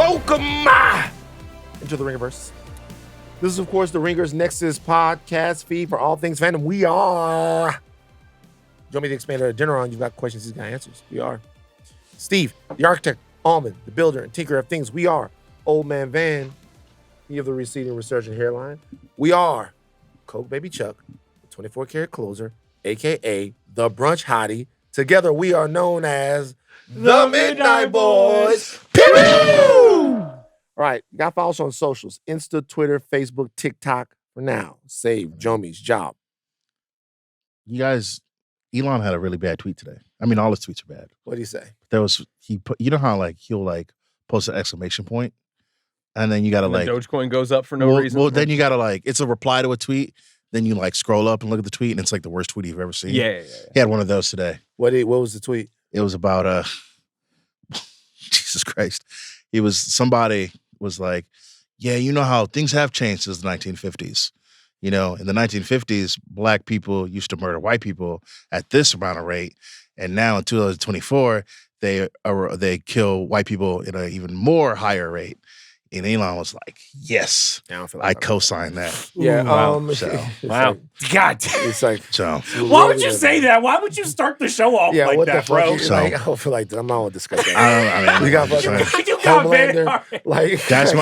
welcome into the Ringerverse. This is, of course, the Ringers Nexus podcast feed for all things fandom. We are Jomi the Expander, Adeniran. You've got questions, he's got answers. We are Steve, the architect, Ahlman, the builder and tinker of things. We are Old Man Van, he of the receding resurgent hairline. We are Coke Baby Chuck, the 24 karat closer, aka the brunch hottie. Together we are known as the Midnight Boys. Pew! All right, you got to follow us on socials: Insta, Twitter, Facebook, TikTok. For now, save Jomi's job. You guys, Elon had a really bad tweet today. I mean, all his tweets are bad. What did he say? He put, you know how he'll post an exclamation point, and then you got to the Dogecoin goes up for no reason. Well, then you got to it's a reply to a tweet. Then you scroll up and look at the tweet, and it's the worst tweet you've ever seen. Yeah. He had one of those today. What was the tweet? It was about Jesus Christ. Somebody was like, yeah, you know how things have changed since the 1950s. You know, in the 1950s, black people used to murder white people at this amount of rate. And now in 2024, they kill white people at an even more higher rate. And Elon was like, yes, I co-signed that. Yeah. Wow. God. It's like, so. Why would you say that? Why would you start the show off like what that, the fuck? bro? I don't feel like that. I'm not going to discuss that. I mean, you got fucking Homelander. That's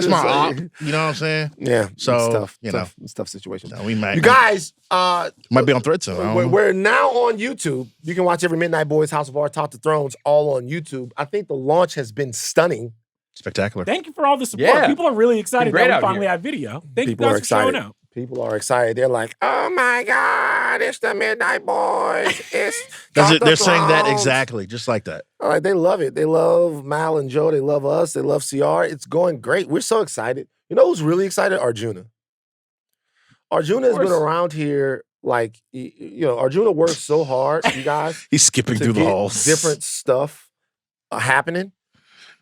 my op. You know what I'm saying? Yeah. So, it's tough situation. No, we might. You guys. Might be on Thread soon. We're now on YouTube. You can watch every Midnight Boys House of Art Talk to Thrones all on YouTube. I think the launch has been stunning. Spectacular. Thank you for all the support. Yeah. People are really excited that we finally here. have video. Thank People you are guys for showing excited. out. People are excited. They're like, oh my God, it's the Midnight Boys. It's They're saying that exactly, just like that. All right, they love it. They love Mal and Joe. They love us. They love CR. It's going great. We're so excited. You know who's really excited? Arjuna. Arjuna has been around here Arjuna works so hard, you guys. He's skipping through the halls. Different stuff happening.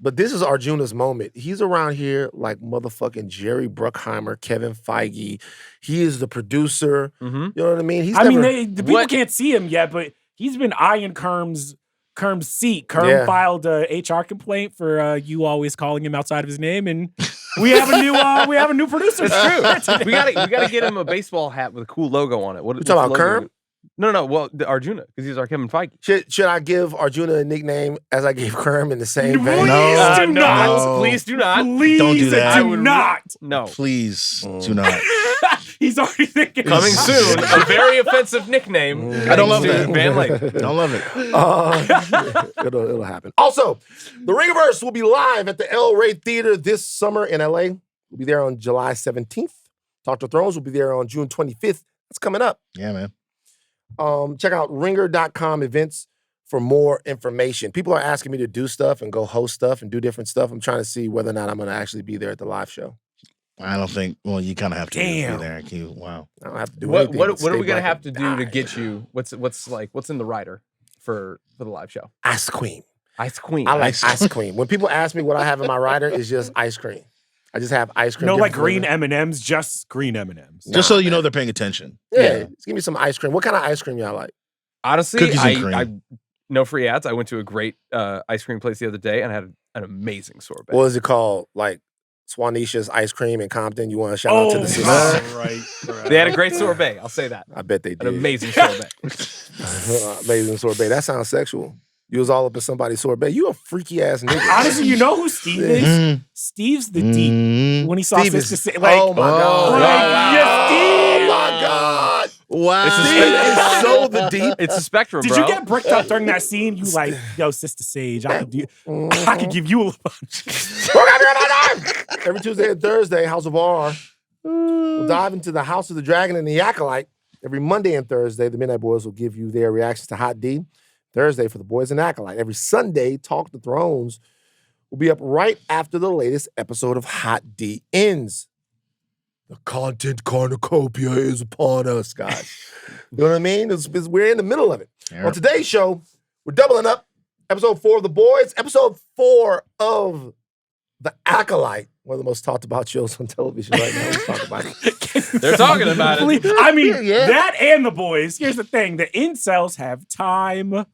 But this is Arjuna's moment. He's around here like motherfucking Jerry Bruckheimer, Kevin Feige. He is the producer. Mm-hmm. You know what I mean? The people can't see him yet, but he's been eyeing Kerm's seat. Kerm filed a HR complaint for you always calling him outside of his name, and we have a new producer. It's true. we gotta get him a baseball hat with a cool logo on it. You talking about Kerm? No. Well, the Arjuna, because he's our Kevin Feige. Should I give Arjuna a nickname as I gave Kerm in the same vein? Please do not. Please don't do that. Do not. No. Please do not. He's already thinking. Coming soon, a very offensive nickname. I don't love that. Van Lake. Don't love it. It'll happen. Also, the Ringerverse will be live at the El Rey Theater this summer in LA. We'll be there on July 17th. Talk to Thrones will be there on June 25th. That's coming up. Yeah, man. Check out ringer.com events for more information. People are asking me to do stuff and go host stuff and do different stuff. I'm trying to see whether or not I'm going to actually be there at the live show. I don't think. Well, you kind of have to be there. Wow. I don't have to do what anything. What are we gonna have to do to get you? What's in the rider for the live show? Ice cream. Ice cream. I like ice cream. When people ask me what I have in my rider, it's just ice cream. I just have ice cream. No, like green M&Ms, just green M&Ms. Just so you know they're paying attention. Yeah. Just give me some ice cream. What kind of ice cream y'all like? Honestly, cookies and cream. I no free ads. I went to a great ice cream place the other day and had an amazing sorbet. What is it called? Like Swanisha's Ice Cream in Compton. You want to shout out to the sisters? Right. They had a great sorbet. I'll say that. I bet they did. An amazing sorbet. Amazing sorbet. That sounds sexual. You was all up in somebody's sorbet. You a freaky ass nigga. Honestly, you know who Steve is? Steve's the deep. When he saw Sister say, oh my God. Yes, Steve. Oh my God. Wow. Steve is so the deep. It's a spectrum, Did bro. you get bricked up during that scene? You like, yo, Sister Sage, I could give you a bunch. Every Tuesday and Thursday, House of R. We'll dive into the House of the Dragon and the Acolyte. Every Monday and Thursday, the Midnight Boys will give you their reactions to Hot D. Thursday for the Boys and Acolyte. Every Sunday, Talk to Thrones will be up right after the latest episode of Hot D ends. The content cornucopia is upon us, guys. You know what I mean? We're in the middle of it. Yep. On today's show, we're doubling up. Episode 4 of The Boys. Episode 4 of The Acolyte. One of the most talked about shows on television right now. Let's talk about it. They're talking about it. I mean, that and The Boys. Here's the thing. The incels have time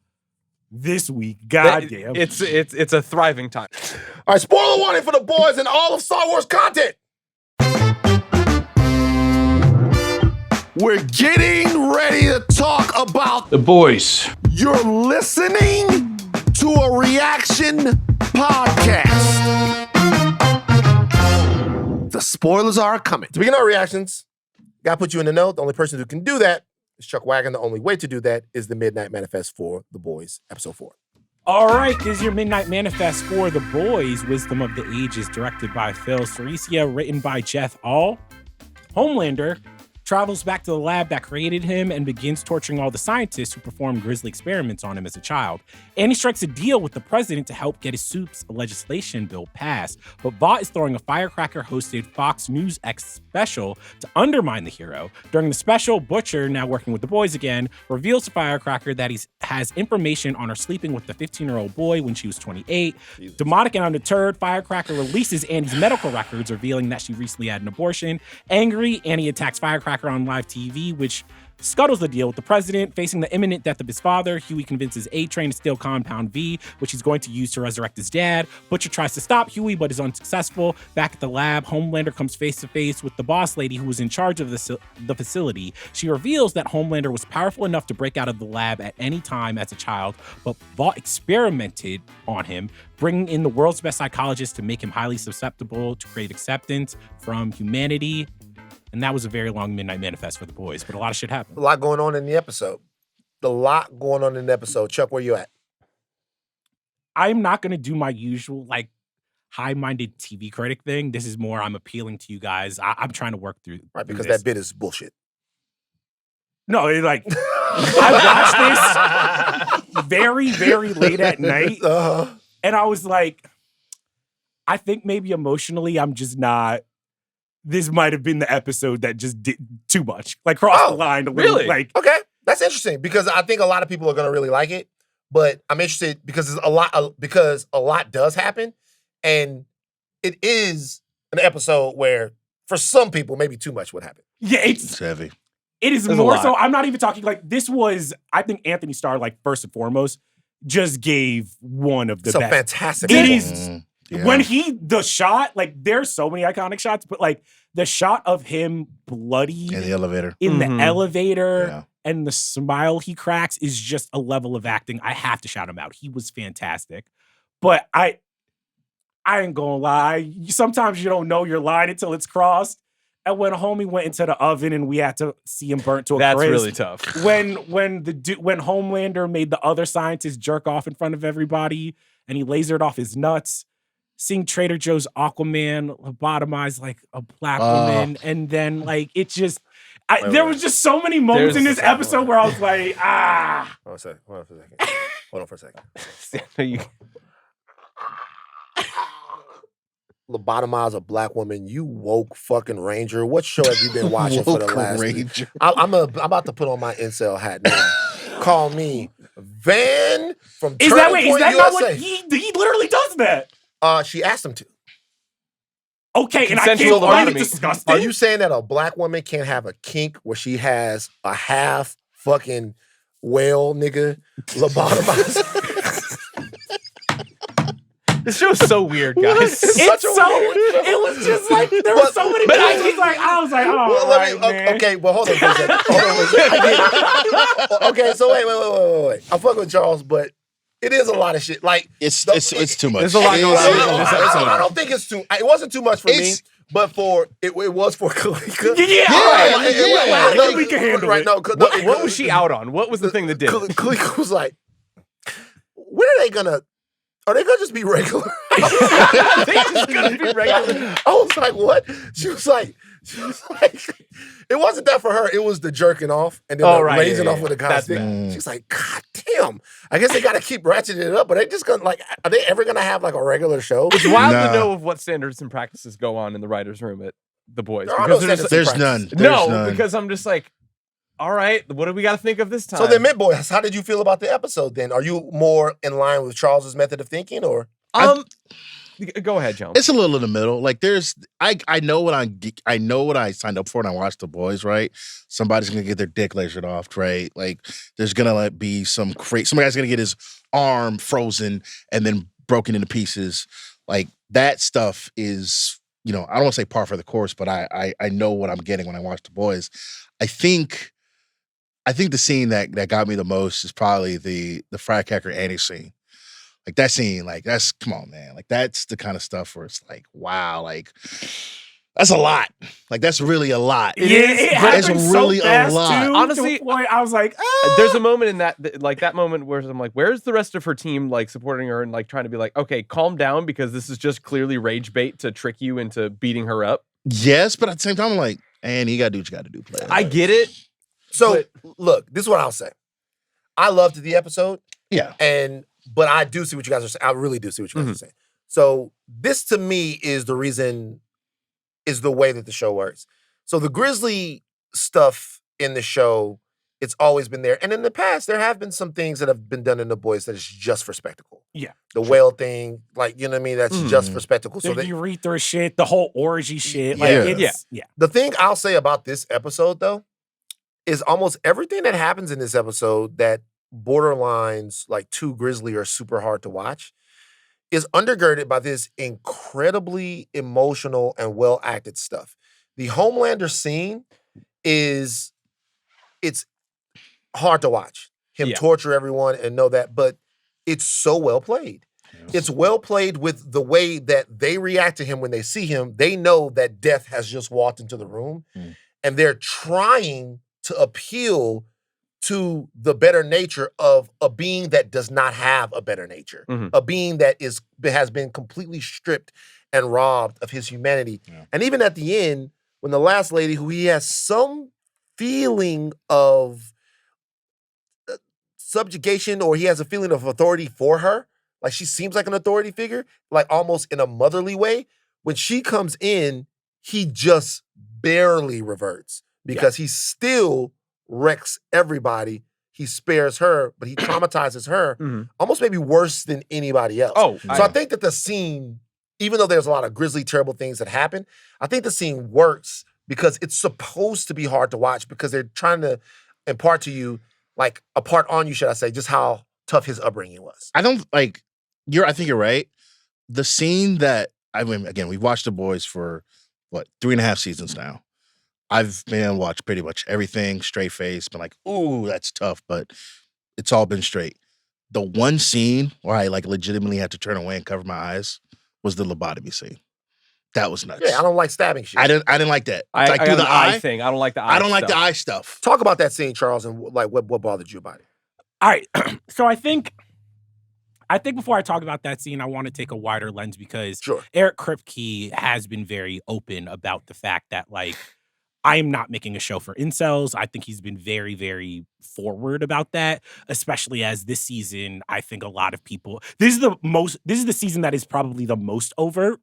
this week. Goddamn. It's a thriving time. All right, spoiler warning for the boys and all of Star Wars content. We're getting ready to talk about The Boys. You're listening to a reaction podcast. The spoilers are coming. To begin our reactions, gotta put you in the know. The only person who can do that is Chuck Wagon. The only way to do that is the Midnight Manifest for The Boys, episode 4. All right, this is your Midnight Manifest for The Boys. Wisdom of the Ages, directed by Phil Cerisia, written by Jeff Ahl. Homelander travels back to the lab that created him and begins torturing all the scientists who performed grisly experiments on him as a child. And he strikes a deal with the president to help get his Supes legislation bill passed. But Vought is throwing a Firecracker-hosted Fox News X special to undermine the hero. During the special, Butcher, now working with the boys again, reveals to Firecracker that he has information on her sleeping with the 15-year-old boy when she was 28. Jesus. Demonic and undeterred, Firecracker releases Annie's medical records, revealing that she recently had an abortion. Angry, Annie attacks Firecracker on live TV, which scuttles the deal with the president. Facing the imminent death of his father, Huie convinces A-Train to steal Compound V, which he's going to use to resurrect his dad. Butcher tries to stop Huie, but is unsuccessful. Back at the lab, Homelander comes face to face with the boss lady who was in charge of the facility. She reveals that Homelander was powerful enough to break out of the lab at any time as a child, but Vought experimented on him, bringing in the world's best psychologist to make him highly susceptible to crave acceptance from humanity. And that was a very long Midnight Manifest for The Boys, but a lot of shit happened. A lot going on in the episode. Chuck, where you at? I'm not going to do my usual, high-minded TV critic thing. This is more, I'm appealing to you guys. I'm trying to work through Right, because this. that bit is bullshit. No, I watched this very, very late at night, and I was like, I think maybe emotionally I'm just not. This might have been the episode that just did too much, crossed the line a little. Really? Okay, that's interesting because I think a lot of people are going to really like it, but I'm interested because a lot does happen, and it is an episode where for some people maybe too much would happen. Yeah, It's heavy. It is There's more a lot. so. I'm not even talking this was. I think Anthony Starr, first and foremost, just gave one of the It's a best. fantastic. It episode. is. Yeah. When the shot, there's so many iconic shots, but the shot of him bloody In the elevator. in the Mhm. elevator Yeah. and the smile he cracks is just a level of acting. I have to shout him out. He was fantastic. But I ain't gonna lie. Sometimes you don't know your line until it's crossed. And when homie went into the oven and we had to see him burnt to a That's crisp, really tough. when Homelander made the other scientists jerk off in front of everybody and he lasered off his nuts, seeing Trader Joe's Aquaman lobotomize a black woman, and then it just there was just so many moments in this episode where I was like, ah. Hold on for a second. Lobotomize a black woman, you woke fucking ranger. What show have you been watching for the Woke last week? Ranger. I'm about to put on my incel hat now. Call me Van from Is Turning that Point not USA. what he literally does that? She asked him to. Okay, and I Consensual can't find it lobotomy. disgusting. Are you saying that a black woman can't have a kink where she has a half fucking whale nigga lobotomized? This show's so weird, guys. It's such a weird show. It was just there were so many but moments. I was like, oh, Well, man. okay, well, hold on for a second. Okay, so wait. I'm fucking with Charles, but it is a lot of shit. It's too much. There's a lot going on in this episode. I don't think it's too. It wasn't too much for me, It's- but it was for Kalika. Yeah, all right. We can handle right, it. no, What was she out on? What was the thing that did it? Kalika was like, when are they gonna just be regular? They just gonna be regular. I was like, what? She was like, it wasn't that for her. It was the jerking off and then raising off with a That's stick. bad. She's like, God damn. I guess they got to keep ratcheting it up, but they just gonna are they ever gonna have a regular show? It's wild Nah. to know of what standards and practices go on in the writers' room at The Boys. There are no Because standards. There's none. There's no, none. because I'm just like, all right, what do we got to think of this time? So then, Mint Boy, how did you feel about the episode then? Are you more in line with Charles's method of thinking or? Go ahead, Joe. It's a little in the middle. Like I know what I signed up for and I watched The Boys, right? Somebody's gonna get their dick lasered off, right? Like there's gonna be some somebody's gonna get his arm frozen and then broken into pieces. Like that stuff is, I don't want to say par for the course, but I know what I'm getting when I watch The Boys. I think the scene that got me the most is probably the Firecracker Annie scene. Like that scene, like that's, come on, man. Like that's the kind of stuff where it's like, wow, like that's a lot. Like that's really a lot. It happens really so fast, a lot. Too, Honestly, I was like, there's a moment in that moment where I'm like, where's the rest of her team like supporting her and like trying to be like, okay, calm down because this is just clearly rage bait to trick you into beating her up. Yes, but at the same time, I'm like, and you gotta do what you gotta do, player. I get it. So look, this is what I'll say. I loved the episode. Yeah. But I do see what you guys are saying. I really do see what you guys are saying. So this to me is the way that the show works. So the Grizzly stuff in the show, it's always been there. And in the past, there have been some things that have been done in The Boys that is just for spectacle. Yeah. The whale thing, like, you know what I mean? That's just for spectacle. So the urethra shit, the whole orgy shit. Yeah. Yeah. The thing I'll say about this episode, though, is almost everything that happens in this episode that borderlines like too grisly or super hard to watch is undergirded by this incredibly emotional and well-acted stuff. The Homelander scene it's hard to watch. Him torture everyone and know that, but it's so well played. It's well played with the way that they react to him when they see him. They know that death has just walked into the room and they're trying to appeal to the better nature of a being that does not have a better nature, a being that has been completely stripped and robbed of his humanity. Yeah. And even at the end, when the last lady, who he has some feeling of subjugation or he has a feeling of authority for her, like she seems like an authority figure, like almost in a motherly way, when she comes in, he just barely reverts because he still wrecks everybody. He spares her, but he traumatizes her almost maybe worse than anybody else. So I think that the scene, even though there's a lot of grisly, terrible things that happen, I think the scene works because it's supposed to be hard to watch because they're trying to impart to you, like impart on you, should I say, just how tough his upbringing was. I think you're right. The scene that, again, we've watched The Boys for 3.5 seasons now. I've been able to watch pretty much everything straight face, been like, ooh, that's tough, but it's all been straight. The one scene where I like legitimately had to turn away and cover my eyes was the lobotomy scene. That was nuts. Yeah, I don't like stabbing shit. I didn't like that. I like got the eye thing. I don't like the eye. I don't like the eye stuff. Talk about that scene, Charles, and like what bothered you about it. All right. So I think before I talk about that scene, I want to take a wider lens because Eric Kripke has been very open about the fact that like I am not making a show for incels. I think he's been very, very forward about that, especially as this season, I think a lot of people, this is the season that is probably the most overt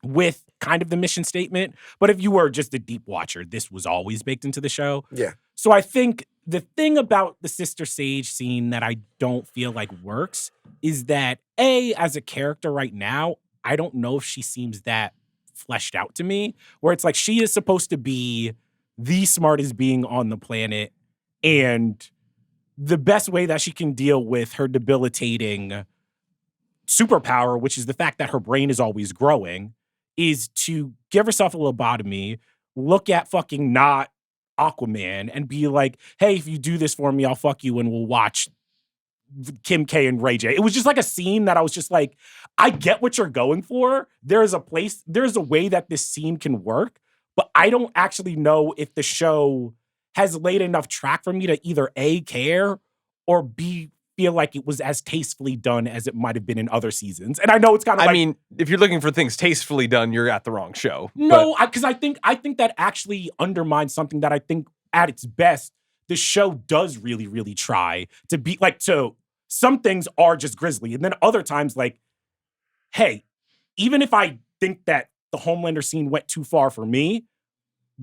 with kind of the mission statement. But if you were just a deep watcher, this was always baked into the show. Yeah. So I think the thing about the Sister Sage scene that I don't feel like works is that as a character right now, I don't know if she seems that fleshed out to me, where it's like she is supposed to be the smartest being on the planet, and the best way that she can deal with her debilitating superpower, which is the fact that her brain is always growing, is to give herself a lobotomy, look at fucking not Aquaman, and be like, hey, if you do this for me, I'll fuck you and we'll watch Kim K and Ray J. It was just like a scene that I was just like, I get what you're going for. There's a way that this scene can work, but I don't actually know if the show has laid enough track for me to either A, care, or B, feel like it was as tastefully done as it might have been in other seasons. And I know it's kind of I mean, if you're looking for things tastefully done, you're at the wrong show. No, because I think that actually undermines something that I think at its best, the show does really, really try to be like, so some things are just grisly. And then other times, like, hey, even if I think that the Homelander scene went too far for me,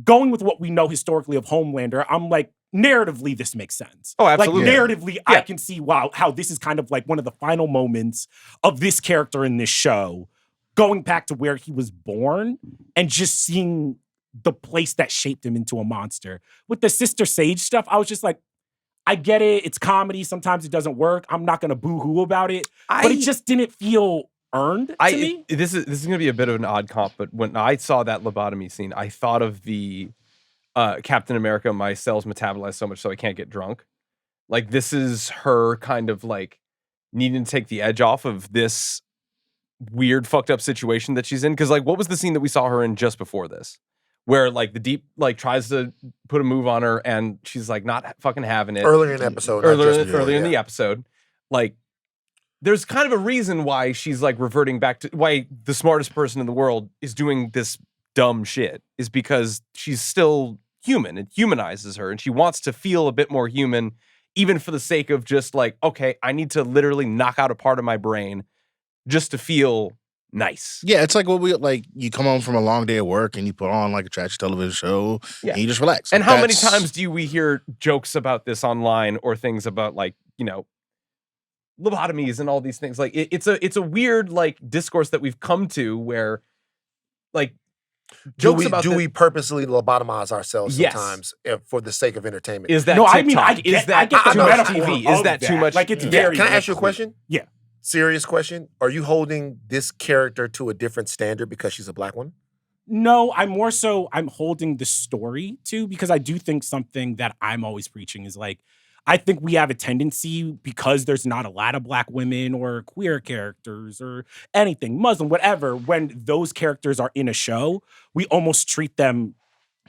going with what we know historically of Homelander, I'm like, narratively, this makes sense. Oh, absolutely. Like, narratively, I can see, wow, how this is kind of like one of the final moments of this character in this show going back to where he was born and just seeing the place that shaped him into a monster. With the Sister Sage stuff, I was just like, I get it. It's comedy. Sometimes it doesn't work. I'm not going to boo-hoo about it. But it just didn't feel earned to me. This is going to be a bit of an odd comp, but when I saw that lobotomy scene, I thought of the Captain America, my cells metabolize so much so I can't get drunk. Like, this is her kind of like needing to take the edge off of this weird fucked up situation that she's in. Because like, what was the scene that we saw her in just before this? Where like the Deep like tries to put a move on her and she's like not fucking having it. Earlier in the episode. Earlier in the episode. Like, there's kind of a reason why she's like reverting back to why the smartest person in the world is doing this dumb shit, is because she's still human. It humanizes her and she wants to feel a bit more human, even for the sake of just like, okay, I need to literally knock out a part of my brain just to feel nice. Yeah, it's like what we like. You come home from a long day of work and you put on like a trash television show and you just relax. And how many times do we hear jokes about this online or things about like, you know, lobotomies and all these things? Like it's a weird like discourse that we've come to where like jokes about we purposely lobotomize ourselves sometimes for the sake of entertainment? Is that no? TikTok? I mean, I get too the much metaphor TV? Is of that too much? Like it's Yeah. very. Can I ask you a question? Yeah. Serious question. Are you holding this character to a different standard because she's a black woman? No, I'm holding the story to, because I do think something that I'm always preaching is like, I think we have a tendency, because there's not a lot of black women or queer characters or anything, Muslim, whatever, when those characters are in a show, we almost treat them,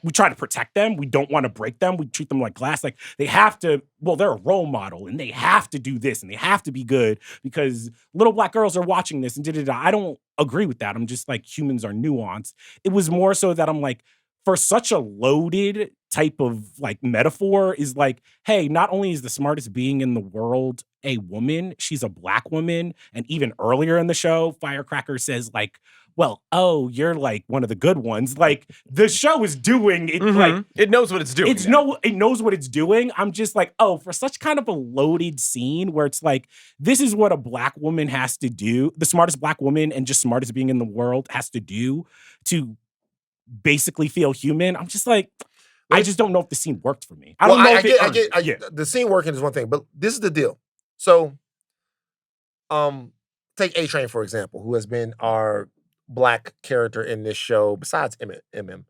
we try to protect them. We don't want to break them. We treat them like glass. Like they have to, well, they're a role model and they have to do this and they have to be good because little black girls are watching this and da-da-da. I don't agree with that. I'm just like, humans are nuanced. It was more so that I'm like, for such a loaded type of like metaphor is like, hey, not only is the smartest being in the world a woman, she's a black woman. And even earlier in the show, Firecracker says like, well, oh, you're like one of the good ones. Like the show is doing it, like it knows what it's doing. It knows what it's doing. I'm just like, oh, for such kind of a loaded scene where it's like, this is what a black woman has to do, the smartest black woman and just smartest being in the world has to do to basically feel human. I'm just like, I just don't know if the scene worked for me. I don't know if the scene working is one thing, but this is the deal. So, take A-Train, for example, who has been our black character in this show, besides MM,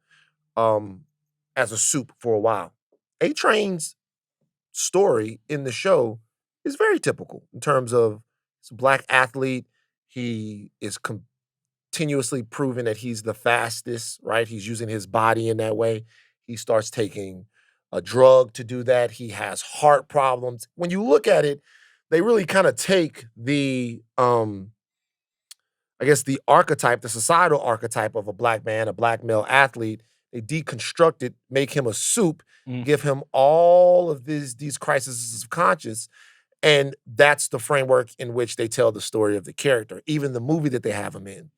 as a Supe for a while. A-Train's story in the show is very typical in terms of he's a black athlete. He is continuously proving that he's the fastest, right? He's using his body in that way. He starts taking a drug to do that. He has heart problems. When you look at it, they really kind of take the I guess the archetype, the societal archetype of a black man, a black male athlete, they deconstruct it, make him a Supe, give him all of these crises of conscience, and that's the framework in which they tell the story of the character, even the movie that they have him in.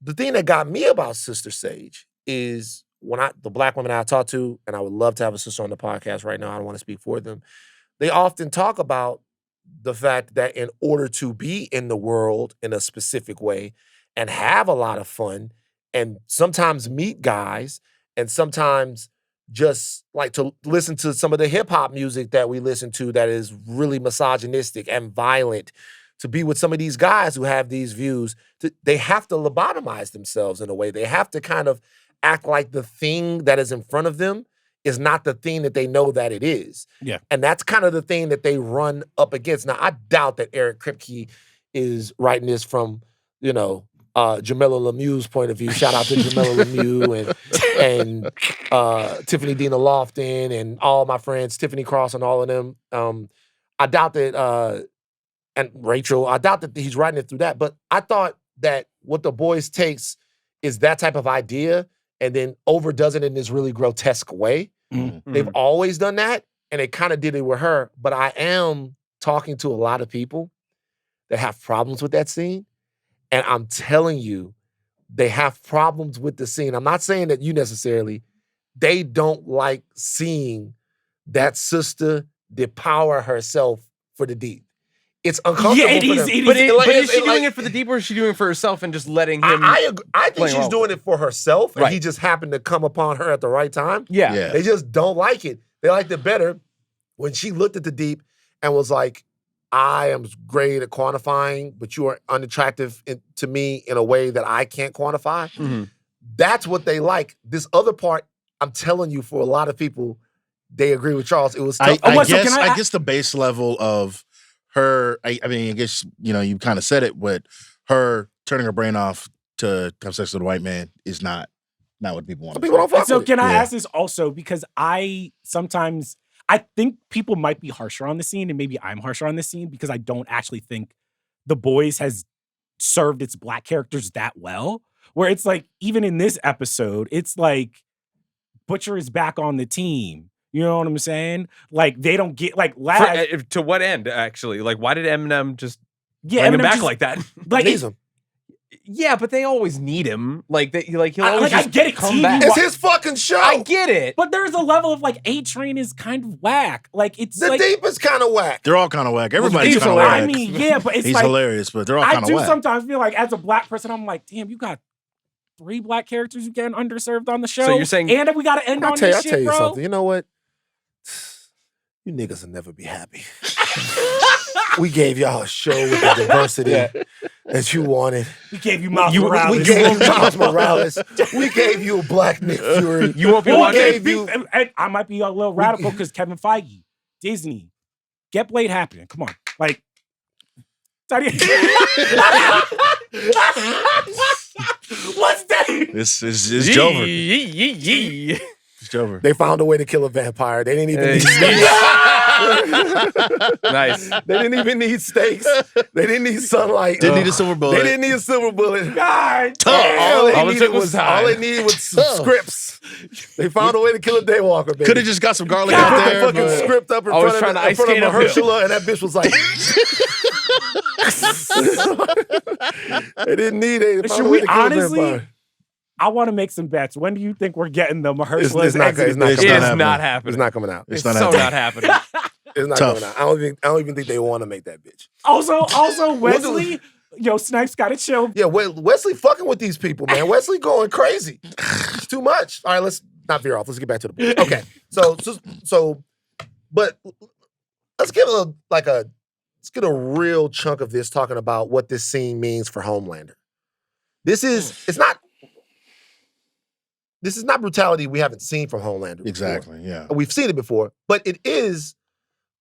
The thing that got me about Sister Sage is when the black women I talk to, and I would love to have a sister on the podcast right now, I don't want to speak for them, they often talk about the fact that in order to be in the world in a specific way and have a lot of fun and sometimes meet guys and sometimes just like to listen to some of the hip hop music that we listen to that is really misogynistic and violent, to be with some of these guys who have these views, they have to lobotomize themselves in a way. They have to kind of act like the thing that is in front of them is not the thing that they know that it is. Yeah. And that's kind of the thing that they run up against. Now, I doubt that Eric Kripke is writing this from, Jamila Lemieux's point of view. Shout out to Jamila Lemieux and Tiffany Dina Lofton and all my friends, Tiffany Cross and all of them. I doubt that, and Rachel, I doubt that he's writing it through that. But I thought that what The Boys takes is that type of idea and then overdoes it in this really grotesque way. Mm-hmm. They've always done that, and they kind of did it with her. But I am talking to a lot of people that have problems with that scene, and I'm telling you, they have problems with the scene. I'm not saying that you necessarily. They don't like seeing that sister depower herself for the deed. it's uncomfortable. Yeah, but is she doing it for the deep, or is she doing it for herself and just letting him? I think she's doing it for herself, and Right. he just happened to come upon her at the right time. Yeah. They just don't like it. They liked it better when she looked at the deep and was like, I am great at quantifying, but you are unattractive to me in a way that I can't quantify. Mm-hmm. That's what they like. This other part, I'm telling you, for a lot of people, they agree with Charles. It was tough. I guess the base level of her, I mean, I guess, you kind of said it, but her turning her brain off to have sex with a white man is not what people want. People don't fuck So with can it. I ask this also? Because I think people might be harsher on the scene, and maybe I'm harsher on the scene because I don't actually think The Boys has served its black characters that well. Where it's like, even in this episode, it's like Butcher is back on the team. You know what I'm saying? Like, they don't get, like, to what end, actually? Like, why did Eminem just bring Eminem him back like that? Like, Needs him. Yeah, but they always need him. Like, he'll always I just get it, come TV back. It's his fucking show. I get it. But there's a level of, like, A-Train is kind of whack. Like, it's The like, deep is kind of whack. They're all kind of whack. Everybody's He's kind of whack. I mean, yeah, but it's He's like, hilarious, but they're all I kind of do whack. sometimes feel like, as a black person, I'm like, damn, you got 3 black characters who getting underserved on the show. So you're saying, and we got to end on I'll this tell shit, you bro. something. You know what? You niggas will never be happy. We gave y'all a show with the diversity that you wanted. We gave you Miles We Morales. gave you Miles Morales. We gave you a black Nick Fury. you won't be Well, watching. I might be a little radical because Kevin Feige, Disney, get Blade happening. Come on. Like, what's that? This is Jover. Yee. It's Jover. They found a way to kill a vampire. They didn't even need stakes. Nice. They didn't even need stakes. They didn't need sunlight. Didn't need a silver bullet. They didn't need a silver bullet. God, All All they it needed took was time. all they needed was some scripts. They found a way to kill a daywalker, baby. Could have just got some garlic They out put the there. fucking but- script up in I was front trying of, to in front ice of skate uphill. Mahershala, and that bitch was like, they didn't need it. They found Should a way we to kill a honestly? vampire. I want to make some bets. When do you think we're getting the Mahershala? It's not It is not It's happening. not coming out. It's It's not so happening. not happening. It's not Tough. coming out. I don't even think they want to make that bitch. Also, Wesley, Snipes got to chill. Yeah, Wesley fucking with these people, man. Wesley going crazy. It's too much. All right, let's not veer off. Let's get back to the book. Okay, but let's get let's get a real chunk of this talking about what this scene means for Homelander. This is not brutality we haven't seen from Homelander before. Exactly, yeah. We've seen it before, but it is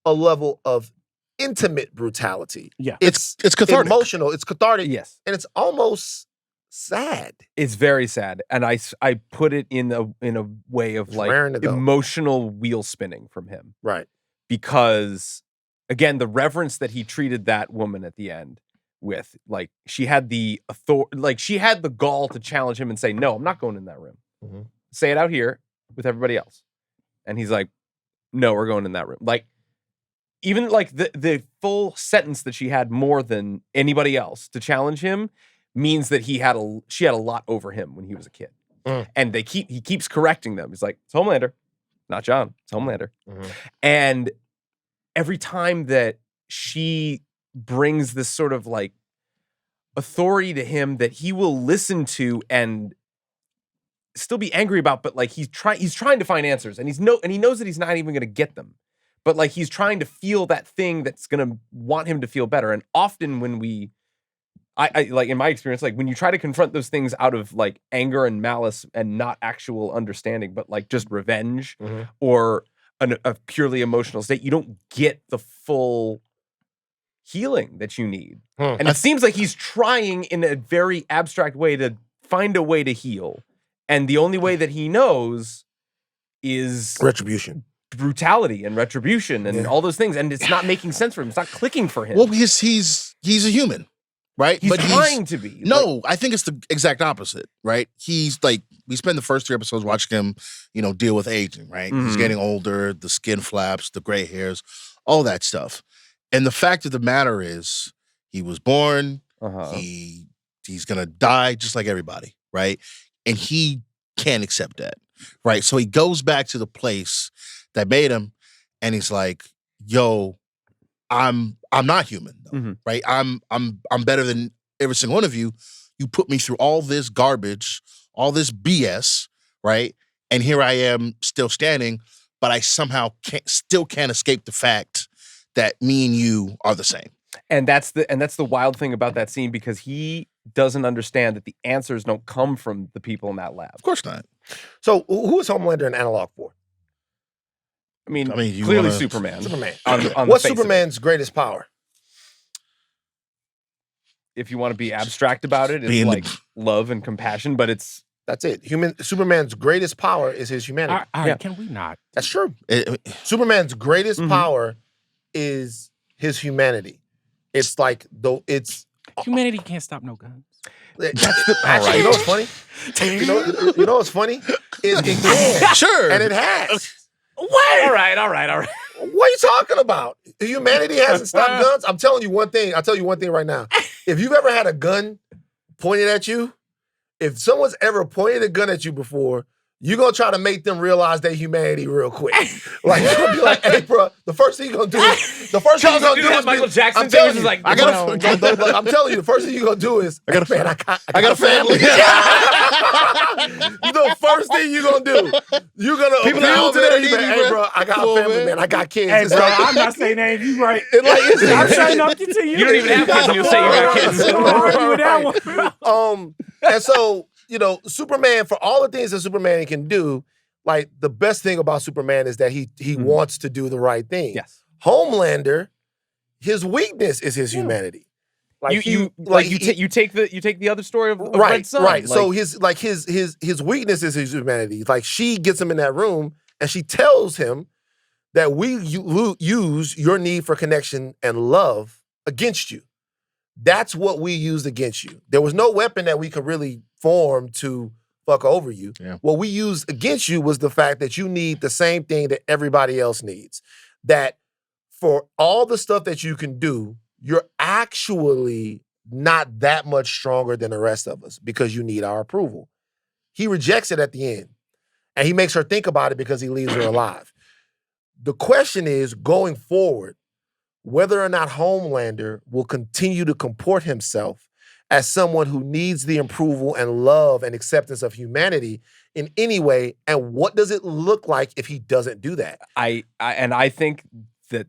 a level of intimate brutality. Yeah. It's cathartic. emotional, it's cathartic, Yes. and it's almost sad. It's very sad, and I put it in a way of like raring to go. emotional wheel spinning from him, Right. because again, the reverence that he treated that woman at the end with, like, she had the she had the gall to challenge him and say, "No, I'm not going in that room. Mhm. Say it out here with everybody else," and he's like, "No, we're going in that room." Like, even like the full sentence that she had more than anybody else to challenge him means that she had a lot over him when he was a kid. Mm. And he keeps correcting them. He's like, "It's Homelander, not John. It's Homelander." Mhm. And every time that she brings this sort of like authority to him that he will listen to and still be angry about, but like he's trying to find answers, and he knows that he's not even going to get them. But like he's trying to feel that thing that's going to want him to feel better. And often when I like, in my experience, like when you try to confront those things out of like anger and malice and not actual understanding, but like just revenge Mhm. or a purely emotional state, you don't get the full healing that you need. And it seems like he's trying in a very abstract way to find a way to heal. And the only way that he knows is Retribution. brutality and retribution and Yeah. all those things. And it's not making sense for him. It's not clicking for him. Well, because he's a human, right? he's trying to be. No, I think it's the exact opposite, right? He's like, we spend the first 3 episodes watching him, deal with aging, right? He's Mhm. getting older, the skin flaps, the gray hairs, all that stuff. And the fact of the matter is, he was born, Uh-huh. he's gonna die just like everybody, right? And he can't accept that, right? So he goes back to the place that made him, and he's like, "Yo, I'm not human, though, Mhm. right? I'm better than every single one of you. You put me through all this garbage, all this BS, right? And here I am still standing, but I somehow still can't escape the fact that me and you are the same. And that's the wild thing about that scene, because he doesn't understand that the answers don't come from the people in that lab. Of course not. So who is Homelander an analog for? I mean you clearly wanna- Superman. Superman. On the What's face of it. Superman's greatest power? If you want to be abstract about it, it's Being the- like love and compassion, but it's That's it. Superman's greatest power is his humanity. All right, Yeah. can we not? That's true. It- Superman's greatest Mhm. power is his humanity. It's like it's Humanity can't stop no guns. actually, you know what's funny? You know what's funny? Is it can. Sure. And it has. What? all right. What are you talking about? Humanity hasn't stopped guns. I'm telling you one thing. I'll tell you one thing right now. If you've ever had a gun pointed at you, if someone's ever pointed a gun at you before, you're going to try to make them realize their humanity real quick. Like, you're going to be like, hey, bro, the first thing you're going to do is, Michael Jackson I'm thing telling was you, just like, I gotta- I'm telling you, the first thing you're going to do is, I got a family. The first thing you're going to do, you're going to People in the appeal to elevator them. need You be me, like, hey, bro. bro, I got Come a on, family, man. man. I got kids. Hey, It's bro, like- I'm not saying anything. You right. it's I'm saying nothing to you. You don't even have kids and you'll say you got kids. Don't argue with that one. And so, Superman, for all the things that Superman can do, like the best thing about Superman is that he wants to do the right thing. Yes. Homelander, his weakness is his humanity. Like you take the other story of right, Red Sun. right. Like, So his weakness is his humanity. Like she gets him in that room and she tells him that we use your need for connection and love against you. That's what we used against you. There was no weapon that we could really form to fuck over you. Yeah. What we used against you was the fact that you need the same thing that everybody else needs. That for all the stuff that you can do, you're actually not that much stronger than the rest of us because you need our approval. He rejects it at the end. And he makes her think about it because he leaves her alive. The question is, going forward, whether or not Homelander will continue to comport himself as someone who needs the approval and love and acceptance of humanity in any way, and what does it look like if he doesn't do that? I think that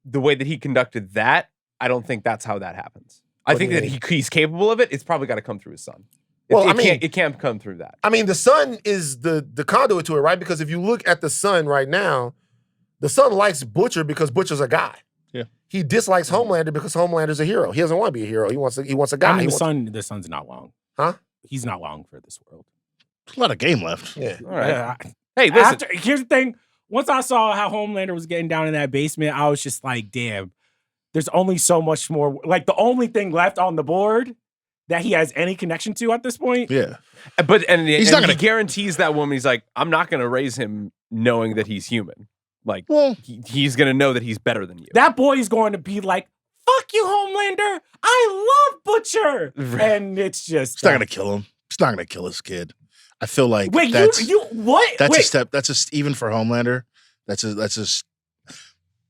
the way that he conducted that, I don't think that's how that happens. I What do think you that mean? he's capable of it. It's probably got to come through his son. Well, It can't come through that. I mean, the son is the conduit to it, right? Because if you look at the son right now, the son likes Butcher because Butcher's a guy. Yeah. He dislikes Homelander because Homelander's a hero. He doesn't want to be a hero. He wants a guy. I mean, He wants- the son's not long. Huh? He's not long for this world. There's a lot of game left. Yeah. All right. Yeah, Hey, listen. here's the thing. Once I saw how Homelander was getting down in that basement, I was just like, damn, there's only so much more. Like, the only thing left on the board that he has any connection to at this point. Yeah. But He's not he gonna- guarantees that woman. He's like, I'm not going to raise him knowing that he's human. Like, Well, he's going to know that he's better than you. That boy is going to be like, fuck you, Homelander. I love Butcher. And it's just. it's not gonna kill him. It's not gonna kill his kid. I feel like Wait, that's you what? that's Wait. a step. That's just even for Homelander. That's just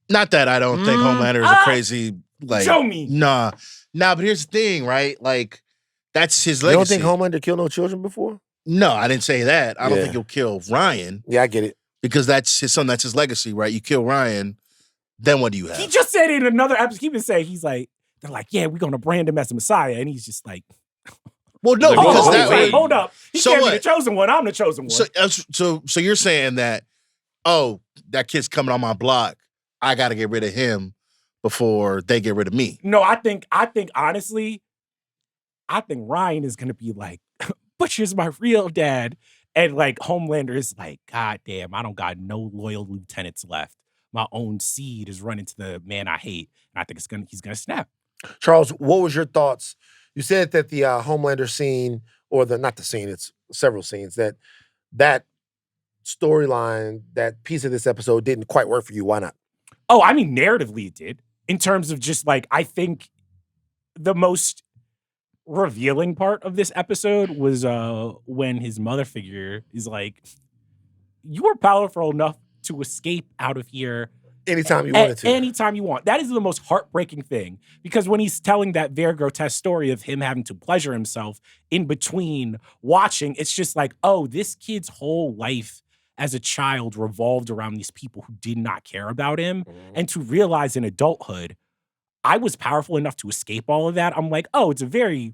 not that I don't think Homelander is a crazy like. Show me. Nah. But here's the thing, right? Like that's his You legacy. don't think Homelander killed no children before? No, I didn't say that. I don't Yeah. think he'll kill Ryan Yeah, I get it. because that's his son. That's his legacy, right? You kill Ryan, then what do you have? He just said in another episode, he been saying, he's like, they're like, yeah, we're going to brand him as a Messiah. And he's just like, well, no, Hold because on, that wait. hold up. He So can't what? be the chosen one. I'm the chosen one. So you're saying that, oh, that kid's coming on my block. I got to get rid of him before they get rid of me. No, I think honestly, I think Ryan is gonna be like, Butcher's my real dad. And like Homelander is like, God damn, I don't got no loyal lieutenants left. My own seed is running to the man I hate. And I think he's gonna snap. Charles, what was your thoughts? You said that the Homelander scene, or not the scene, it's several scenes, that storyline, that piece of this episode didn't quite work for you. Why not? Oh, I mean, narratively it did. In terms of just like, I think the most revealing part of this episode was when his mother figure is like, you were powerful enough to escape out of here Anytime you wanted to. Anytime you want. That is the most heartbreaking thing. Because when he's telling that very grotesque story of him having to pleasure himself in between watching, it's just like, oh, this kid's whole life as a child revolved around these people who did not care about him. And to realize in adulthood, I was powerful enough to escape all of that. I'm like, oh, it's a very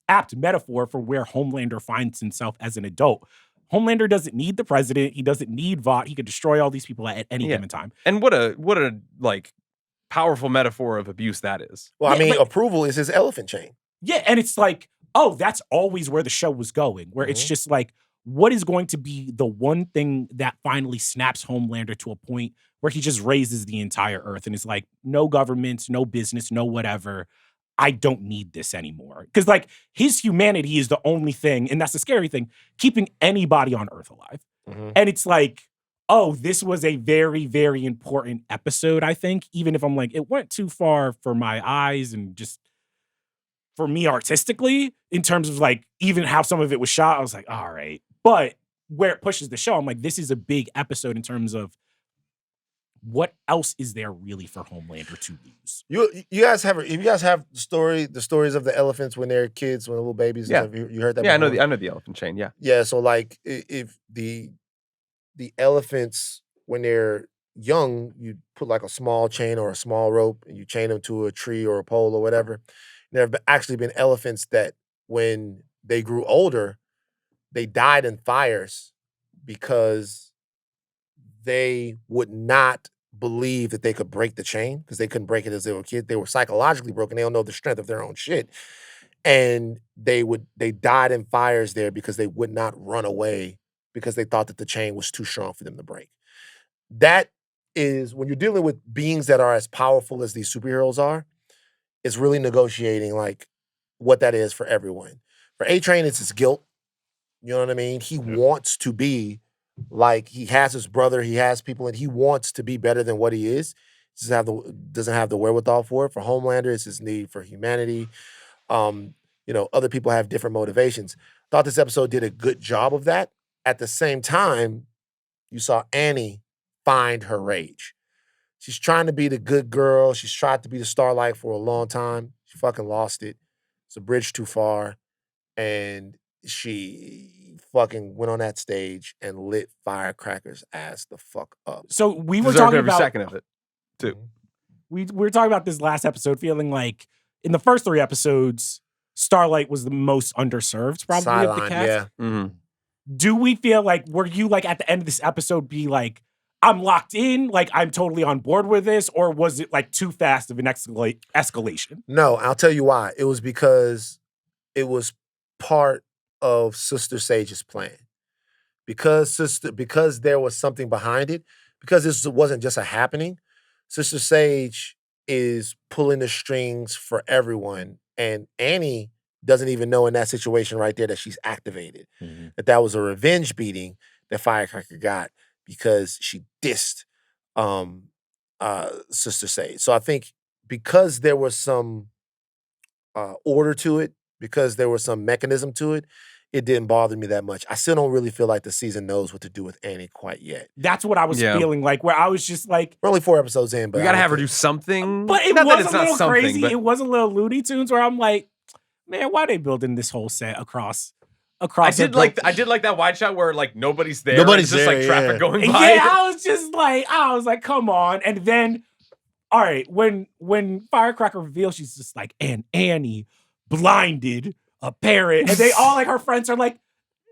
apt metaphor for where Homelander finds himself as an adult. Homelander doesn't need the president. He doesn't need Vought. He could destroy all these people at any given time. And what a like powerful metaphor of abuse that is. Well, I mean, approval is his elephant chain. Yeah, and it's like, oh, that's always where the show was going, where it's just like, what is going to be the one thing that finally snaps Homelander to a point where he just raises the entire earth and is like, no government, no business, no whatever. I don't need this anymore. Because like his humanity is the only thing, and that's the scary thing, keeping anybody on Earth alive. And it's like, oh, this was a very, very important episode, I think, even if I'm like, it went too far for my eyes and just for me artistically, in terms of like even how some of it was shot, I was like, all right. But where it pushes the show, I'm like, this is a big episode in terms of what else is there really for Homelander to lose? You guys have the stories of the elephants when they're kids, when they're little babies. Yeah, you heard that? Yeah, before? I know the elephant chain. Yeah, yeah. So like, if the elephants when they're young, you put like a small chain or a small rope, and you chain them to a tree or a pole or whatever. There have actually been elephants that when they grew older, they died in fires because they would not believe that they could break the chain because they couldn't break it as they were kids. They were psychologically broken. They don't know the strength of their own shit. And they died in fires there because they would not run away because they thought that the chain was too strong for them to break. That is, when you're dealing with beings that are as powerful as these superheroes are, it's really negotiating like what that is for everyone. For A-Train, it's his guilt. You know what I mean? He wants to be like, he has his brother, he has people, and he wants to be better than what he is. He doesn't have the wherewithal for it. For Homelander, it's his need for humanity. Other people have different motivations. Thought this episode did a good job of that. At the same time, you saw Annie find her rage. She's trying to be the good girl. She's tried to be the Starlight for a long time. She fucking lost it. It's a bridge too far. And she fucking went on that stage and lit Firecracker's ass the fuck up. So we were Deserved talking every about second of it, too. We were talking about this last episode, feeling like in the first 3 episodes, Starlight was the most underserved, probably of the cast. Yeah. Mm-hmm. Do we feel like, were you like at the end of this episode be like, I'm locked in, like I'm totally on board with this, or was it like too fast of an escalation? No, I'll tell you why. It was because it was part of Sister Sage's plan. Because there was something behind it, because this wasn't just a happening, Sister Sage is pulling the strings for everyone. And Annie doesn't even know in that situation right there that she's activated. That was a revenge beating that Firecracker got because she dissed Sister Sage. So I think because there was some order to it, because there was some mechanism to it, it didn't bother me that much. I still don't really feel like the season knows what to do with Annie quite yet. That's what I was feeling like, where I was just like, we're only 4 episodes in, but we gotta have her do something. But it not was that it's a little not something, crazy. but It was a little Looney Tunes where I'm like, man, why are they building this whole set across? I did like that wide shot where like nobody's there. Nobody's it's just there, like traffic yeah. going by. Yeah, I was like, come on. And then, all right, when Firecracker reveals, she's just like, and Annie blinded a parrot, and they all like her friends are like,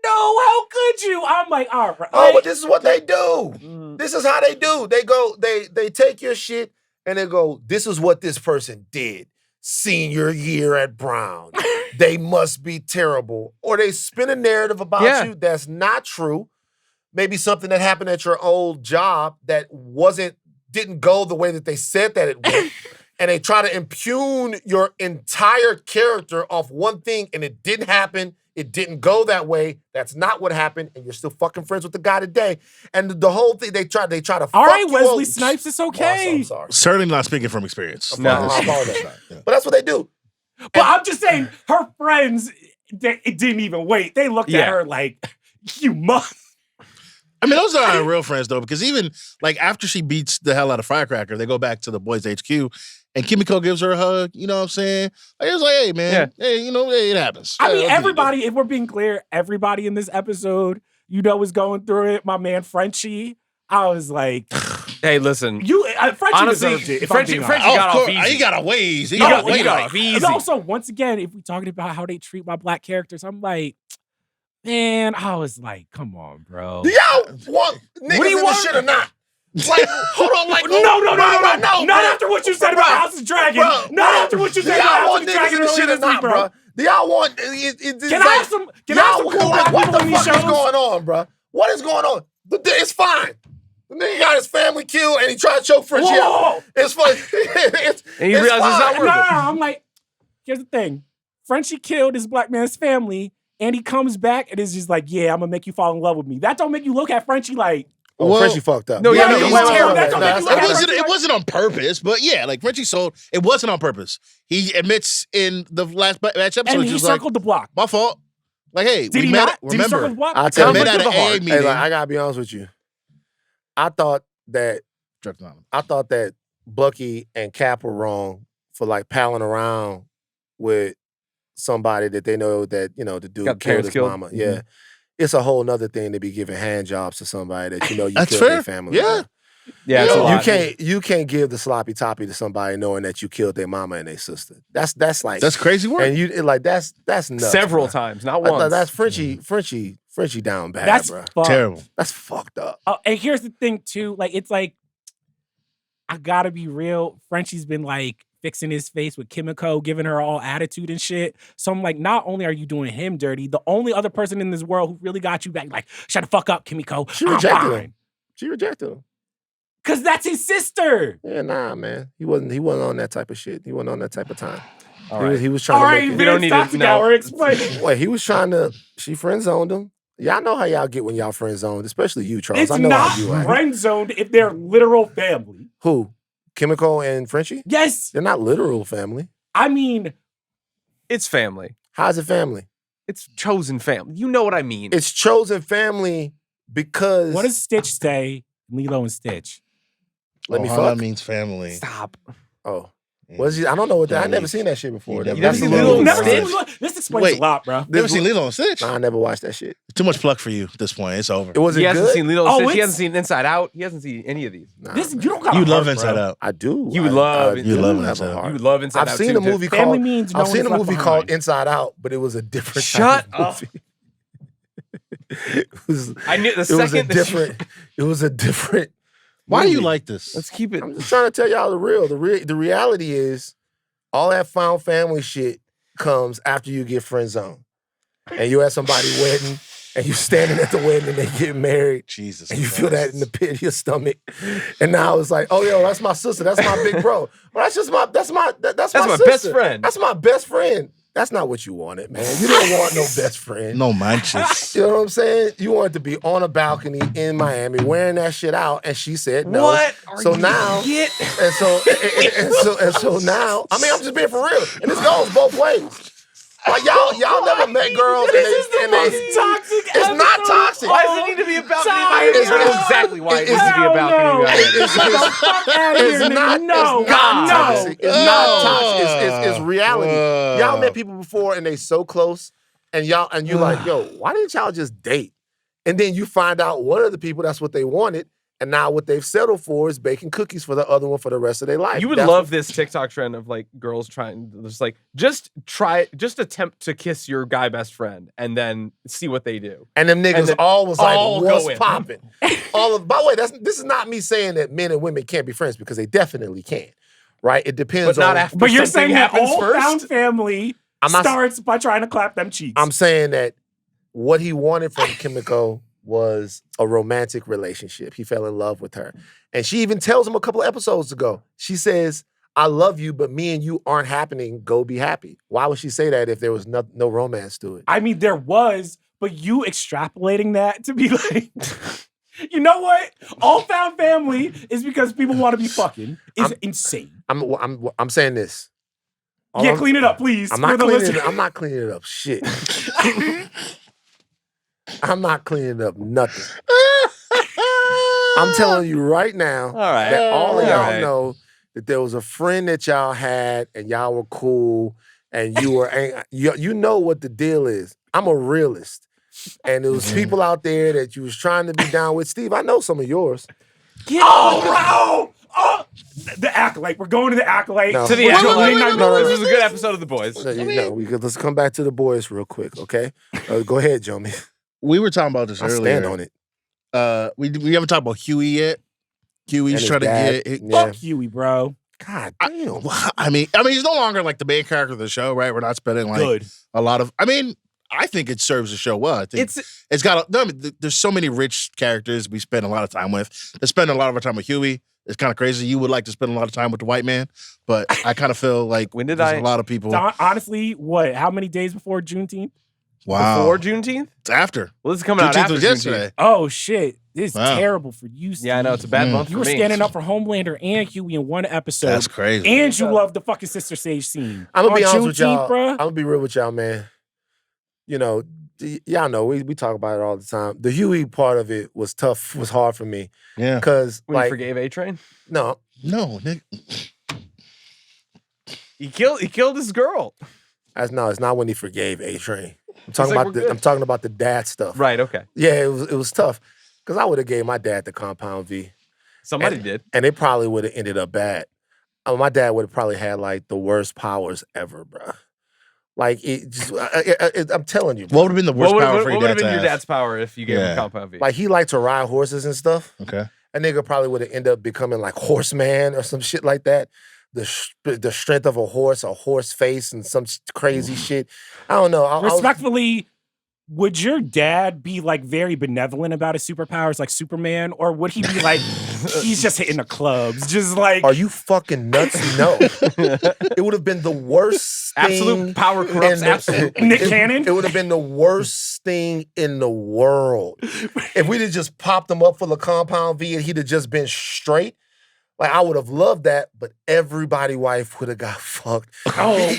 no, how could you? I'm like, all right. Oh, but this is what they do. This is how they do. They go, they take your shit and they go, this is what this person did. Senior year at Brown. They must be terrible. Or they spin a narrative about you that's not true. Maybe something that happened at your old job that didn't go the way that they said that it would. And they try to impugn your entire character off one thing, and it didn't happen. It didn't go that way. That's not what happened, and you're still fucking friends with the guy today. And the whole thing, they try to fuck all right, you Wesley up. Snipes, it's okay. I'm sorry. Certainly not speaking from experience. I apologize. But that's what they do. But I'm just saying, her friends, it didn't even wait. They looked at her like, you must. I mean, those are real friends though, because even like after she beats the hell out of Firecracker, they go back to the boys' HQ, and Kimiko gives her a hug. You know what I'm saying? Like, it's like, hey man, hey, hey, it happens. I mean, everybody. If we're being clear, everybody in this episode, was going through it. My man Frenchie, I was like, hey, listen, Frenchie honestly, deserved it. Frenchie got off easy. He got a ways. He got off easy. And also, once again, if we're talking about how they treat my black characters, I'm like, man, I was like, come on, bro. Do y'all want niggas in this shit or not? Like, hold on, like, no. Not after what you said about House of Dragon. Not after what you said about House of Dragon earlier this week, bro. Do y'all want? Can I have some cool black what people the in these fuck is shows? going on, bro? What is going on? It's fine. The nigga got his family killed and he tried to choke Frenchie out. It's fine. And he realizes it's not worth it. No, I'm like, here's the thing. Frenchie killed his black man's family and he comes back and is just like, yeah, I'm gonna make you fall in love with me. That don't make you look at Frenchie like, Frenchie fucked up. It wasn't on purpose, but yeah, like Frenchie sold. It wasn't on purpose. He admits in the last match episode, and he circled the block. My fault. Like, hey, did we he met. not? Did he circle the block? I tell you, met at an AA meeting. Hey, I gotta be honest with you. I thought that Bucky and Cap were wrong for like palling around with somebody that they know that the dude killed his mama. Mm-hmm. Yeah. It's a whole nother thing to be giving hand jobs to somebody that you That's killed fair. their family. Yeah. Yeah, it's a lot. You can't give the sloppy toppy to somebody knowing that you killed their mama and their sister. That's like that's crazy work. And that's nuts. Several bro. times, not once. That's Frenchie down bad, That's bro. Terrible. That's fucked up. And here's the thing too, like it's like I gotta be real. Frenchie's been like fixing his face with Kimiko, giving her all attitude and shit. So I'm like, not only are you doing him dirty, the only other person in this world who really got you back, like, shut the fuck up, Kimiko. She rejected him. She rejected him. Cause that's his sister. Yeah, nah, man. He wasn't on that type of shit. He wasn't on that type of time. All right. He was trying to make it. We don't need to know. Explain. Wait, he was trying to. She friend zoned him. Y'all know how y'all get when y'all friend zoned, especially you, Charles. It's I know not how you act. friend zoned if they're literal family. Who? Kimiko and Frenchie? Yes. They're not literal family. I mean, it's family. How's it family? It's chosen family. You know what I mean. It's chosen family because. What does Stitch say? Lilo and Stitch. Let me fuck. That means family. Stop. Oh. What is he? I don't know what that. I never seen that shit before. You never seen Lilo and Stitch? This explains a lot, bro. Never seen Lilo and Stitch? Nah, I never watched that shit. Too much pluck for you at this point. It's over. He hasn't seen Lilo and Stitch. He it's- hasn't seen Inside Out. He hasn't seen any of these. Nah, This man. you don't got. You love Inside Out. I do. You love You love have Inside a Out. heart. You love Inside Out. I've seen too, a movie Family called. means no I've seen a one's left movie called behind. Inside Out, but it was a different. Shut type of movie. I knew the second. It was a different. Why do you movie. like this? Let's keep it. I'm just trying to tell y'all the real. The reality is, all that found family shit comes after you get friend zoned, and you at somebody's wedding, and you standing at the wedding, and they get married. Jesus. And you feel that in the pit of your stomach, and now it's like, oh yo, that's my sister, that's my big bro. Well, that's my sister. best friend. That's my best friend. That's not what you wanted, man. You didn't want no best friend. No manches. You know what I'm saying? You wanted to be on a balcony in Miami wearing that shit out, and she said no. What? So now, and so now, I mean, I'm just being for real, and this goes both ways. Like y'all never met girls, and they toxic. it's not toxic. Why does it need to be a balcony? It's- I know exactly why it needs to be a balcony. It's not toxic. It's not toxic. It's reality. Y'all met people before and they so close, and you like, yo, why didn't y'all just date? And then you find out one of the people that's what they wanted, and now what they've settled for is baking cookies for the other one for the rest of their life. You would love this TikTok trend of like girls trying, just attempt to kiss your guy best friend and then see what they do. And them niggas then all was all like, go what's in. popping? By the way, this is not me saying that men and women can't be friends because they definitely can, right? It depends But not on. after But you're something saying that happens all first? found family I'm not- starts by trying to clap them cheeks. I'm saying that what he wanted from Kimiko was a romantic relationship. He fell in love with her. And she even tells him a couple of episodes ago, she says, I love you, but me and you aren't happening. Go be happy. Why would she say that if there was no romance to it? I mean, there was, but you extrapolating that to be like, you know what? All found family is because people want to be fucking is insane. I'm saying this. Clean it up, please. I'm not cleaning it up. Shit. I'm not cleaning up nothing. I'm telling you right now All right. that all of y'all right. know that there was a friend that y'all had and y'all were cool and you were you know what the deal is. I'm a realist. And there was people out there that you was trying to be down with. Steve, I know some of yours. Oh, the Acolyte. We're going to the Acolyte. No. To the Wait, Acolyte. no. This was a good episode of The Boys. Let's come back to the boys real quick, okay? Go ahead, Jomi. We were talking about this I'll earlier. stand on it. We haven't talked about Huie yet. Huie's trying to get. Fuck Huie, bro. God damn. I mean, he's no longer like the main character of the show, right? We're not spending like a lot of. I mean, I think it serves the show well. I think it's got. There's so many rich characters we spend a lot of time with. They spend a lot of our time with Huie. It's kind of crazy. You would like to spend a lot of time with the white man, but I kind of feel like a lot of people. Honestly, what? How many days before Juneteenth? Wow. Before Juneteenth? It's after. Well, this is coming out after was yesterday. Oh shit! This is terrible for you, Steve. Yeah, I know it's a bad month. You were standing up for Homelander and Huie in one episode. That's crazy. And you love the fucking Sister Sage scene. I'm gonna be honest with y'all. Bruh. I'm gonna be real with y'all, man. You know, y'all know we talk about it all the time. The Huie part of it was tough, was hard for me. Yeah. Because When you forgave A-Train? No, Nick. He killed his girl. it's not when he forgave A-Train. I'm talking about the dad stuff. Right, okay. Yeah, it was tough. Because I would have gave my dad the compound V. Somebody did. And it probably would have ended up bad. My dad would have probably had like the worst powers ever, bro. Like I'm telling you. Bro. What would have been the worst power for your dad? What would have been your dad's power if you gave him compound V? Like he liked to ride horses and stuff. Okay. A nigga probably would have ended up becoming like Horseman or some shit like that. The strength of a horse face, and some crazy shit. I don't know. Respectfully, would your dad be like very benevolent about his superpowers, like Superman, or would he be like, he's just hitting the clubs, just like? Are you fucking nuts? No. It would have been the worst thing. Absolute power corrupts absolute. Nick Cannon? It would have been the worst thing in the world. If we'd have just popped him up for the compound V and he'd have just been straight. Like, I would have loved that, but everybody wife would have got fucked. Oh.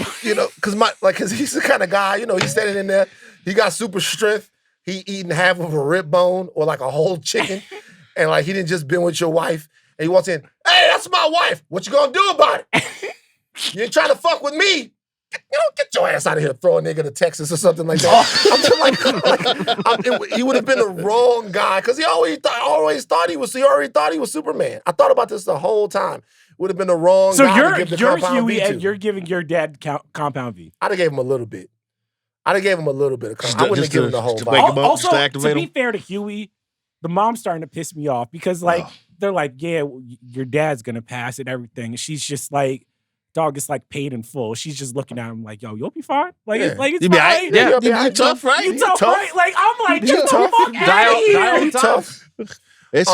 Cause he's the kind of guy, he's standing in there, he got super strength, he eating half of a rib bone or like a whole chicken, and like he didn't just been with your wife, and he walks in, hey, that's my wife, what you gonna do about it? You ain't trying to fuck with me. Get your ass out of here, throw a nigga to Texas or something like that. He would have been the wrong guy because he already thought he was Superman. I thought about this the whole time. Would have been the wrong guy to give the compound V Huie to. and you're giving your dad compound V. I'd have gave him a little bit. I wouldn't have given him the whole vibe. Also, to be fair to Huie, the mom's starting to piss me off because they're like, yeah, your dad's gonna pass and everything. And she's just like, dog is like paid in full. She's just looking at him like, yo, you'll be fine. Like, it's fine. You tough, right? You tough, right? Like, I'm like, get the fuck out of here. Tough. It's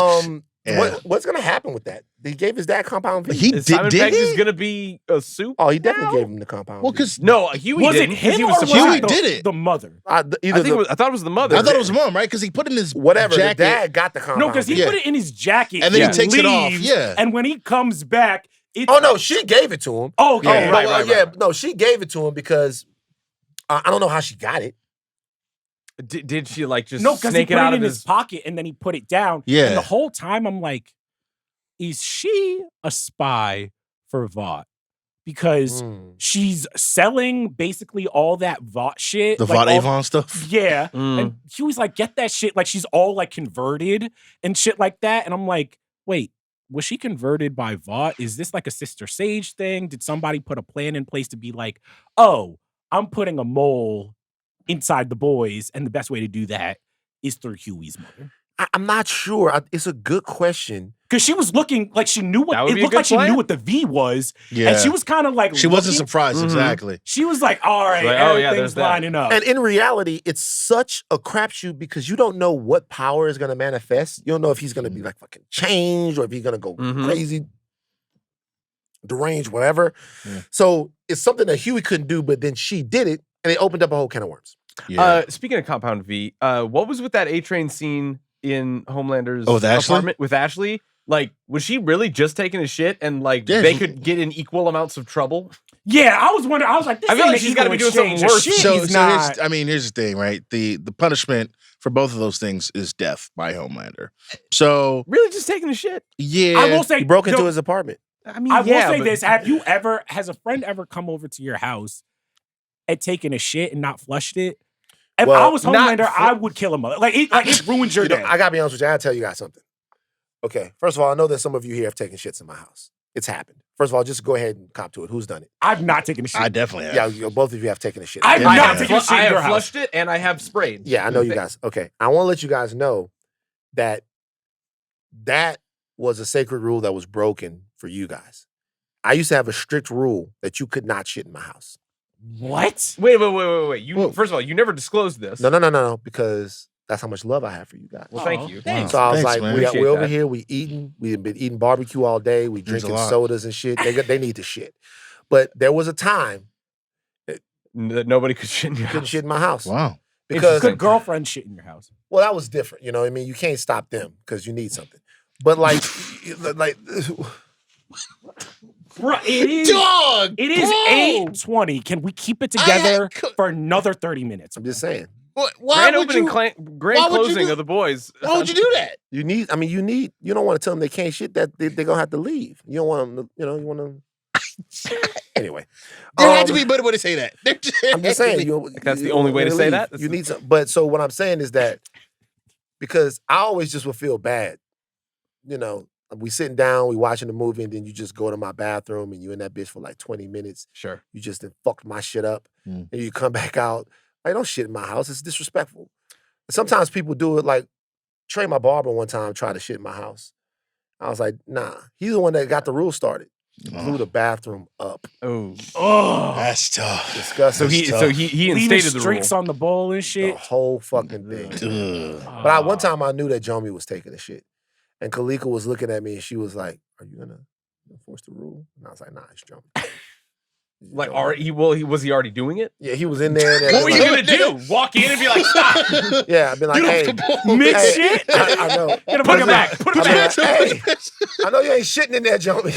What's gonna happen with that? He gave his dad compound V. He did. Simon Pegg is gonna be a soup. Oh, he definitely gave him the compound. Well, V. because Huie was didn't. it him He or was was Huie it did it. the mother? I thought it was the mother. I thought it was mom, right? Because he put in his whatever. jacket. The dad got the compound. No, because he V. put it in his jacket And then he takes it off. leaves, Yeah. And when he comes back, it's Oh no, she gave it to him. Oh, okay. Right. No, she gave it to him because I don't know how she got it. Did she like just because he snake put it out it of in his pocket and then he put it down. Yeah. And the whole time I'm like, is she a spy for Vought? Because she's selling basically all that Vought shit. The like Vought Avon stuff? Yeah. And Huey's like, get that shit. Like she's all like converted and shit like that. And I'm like, wait, was she converted by Vought? Is this like a Sister Sage thing? Did somebody put a plan in place to be like, oh, I'm putting a mole inside the boys, and the best way to do that is through Huey's mother? I'm not sure. It's a good question. Because she was looking like she knew what it looked like. She knew what the V was, and she was kind of like she wasn't surprised. Exactly. She was like, "All right, everything's lining up." And in reality, it's such a crapshoot because you don't know what power is going to manifest. You don't know if he's going to be like fucking changed or if he's going to go crazy, deranged, whatever. Yeah. So it's something that Huie couldn't do, but then she did it, and it opened up a whole can of worms. Yeah. Speaking of Compound V, what was with that A-Train scene in Homelander's apartment with Ashley? Like, was she really just taking a shit and like they could get in equal amounts of trouble? Yeah, I was wondering. I was like, this I feel like she's got to be doing something worse. Here's the thing, right? The punishment for both of those things is death by Homelander. So Really just taking a shit. yeah. I will say He broke into his apartment. I mean, I will say but- this: has a friend ever come over to your house and taken a shit and not flushed it? If Well, I was Homelander, I would kill him. It ruins your You know, day. I gotta be honest with you. I gotta tell you guys something. Okay, first of all, I know that some of you here have taken shits in my house. It's happened. First of all, just go ahead and cop to it. Who's done it? I've not taken a shit. I definitely have. Yeah, both of you have taken a shit. I've I not have, taken a shit I in your have house. flushed it and I have sprayed. Yeah, I know you guys. Okay, I want to let you guys know that was a sacred rule that was broken for you guys. I used to have a strict rule that you could not shit in my house. What? Wait. You first of all, you never disclosed this. No, because that's how much love I have for you guys. Well, thank you. Thanks. So I was Thanks, like, man. we're Appreciate over that. here, we've been eating barbecue all day, we Means a drinking lot. sodas and shit. They need the shit. But there was a time That nobody could shit in your couldn't house. shit in my house. Wow. Because, Good girlfriend shit in your house. well, that was different. You know what I mean? You can't stop them because you need something. But like, Bro, it is. Dog! It is 8:20. Can we keep it together for another 30 minutes? I'm just saying. Why Grand would opening, you? grand why would you closing do- of the boys. Why would you do that? You don't want to tell them they can't shit, that they're going to have to leave. You don't want them to, you want them. Anyway. There had to be a better way to say that. I'm just saying. That's the only way to say that? You need some. But so what I'm saying is that because I always just would feel bad. You know, we sitting down, we watching the movie, and then you just go to my bathroom and you in that bitch for like 20 minutes. Sure. You just done fucked my shit up. Mm. And you come back out. Like, don't shit in my house. It's disrespectful. Sometimes people do it like Trey, my barber, one time tried to shit in my house. I was like, nah. He's the one that got the rule started. He blew the bathroom up. Oh. That's tough. Disgusting. So he Leaving instated the streaks rule. on the bowl and the shit. whole fucking thing. Ugh. But one time I knew that Jomi was taking the shit. And Kalika was looking at me and she was like, are you gonna enforce the rule? And I was like, nah, it's Jomi. Like, was he already doing it? Yeah, he was in there. What were you gonna do? Walk in and be like, stop. Yeah, I've been like, hey, Mix hey, shit? I know. Gonna put it back. Put it I'll be back. like, hey, I know you ain't shitting in there, Jomi.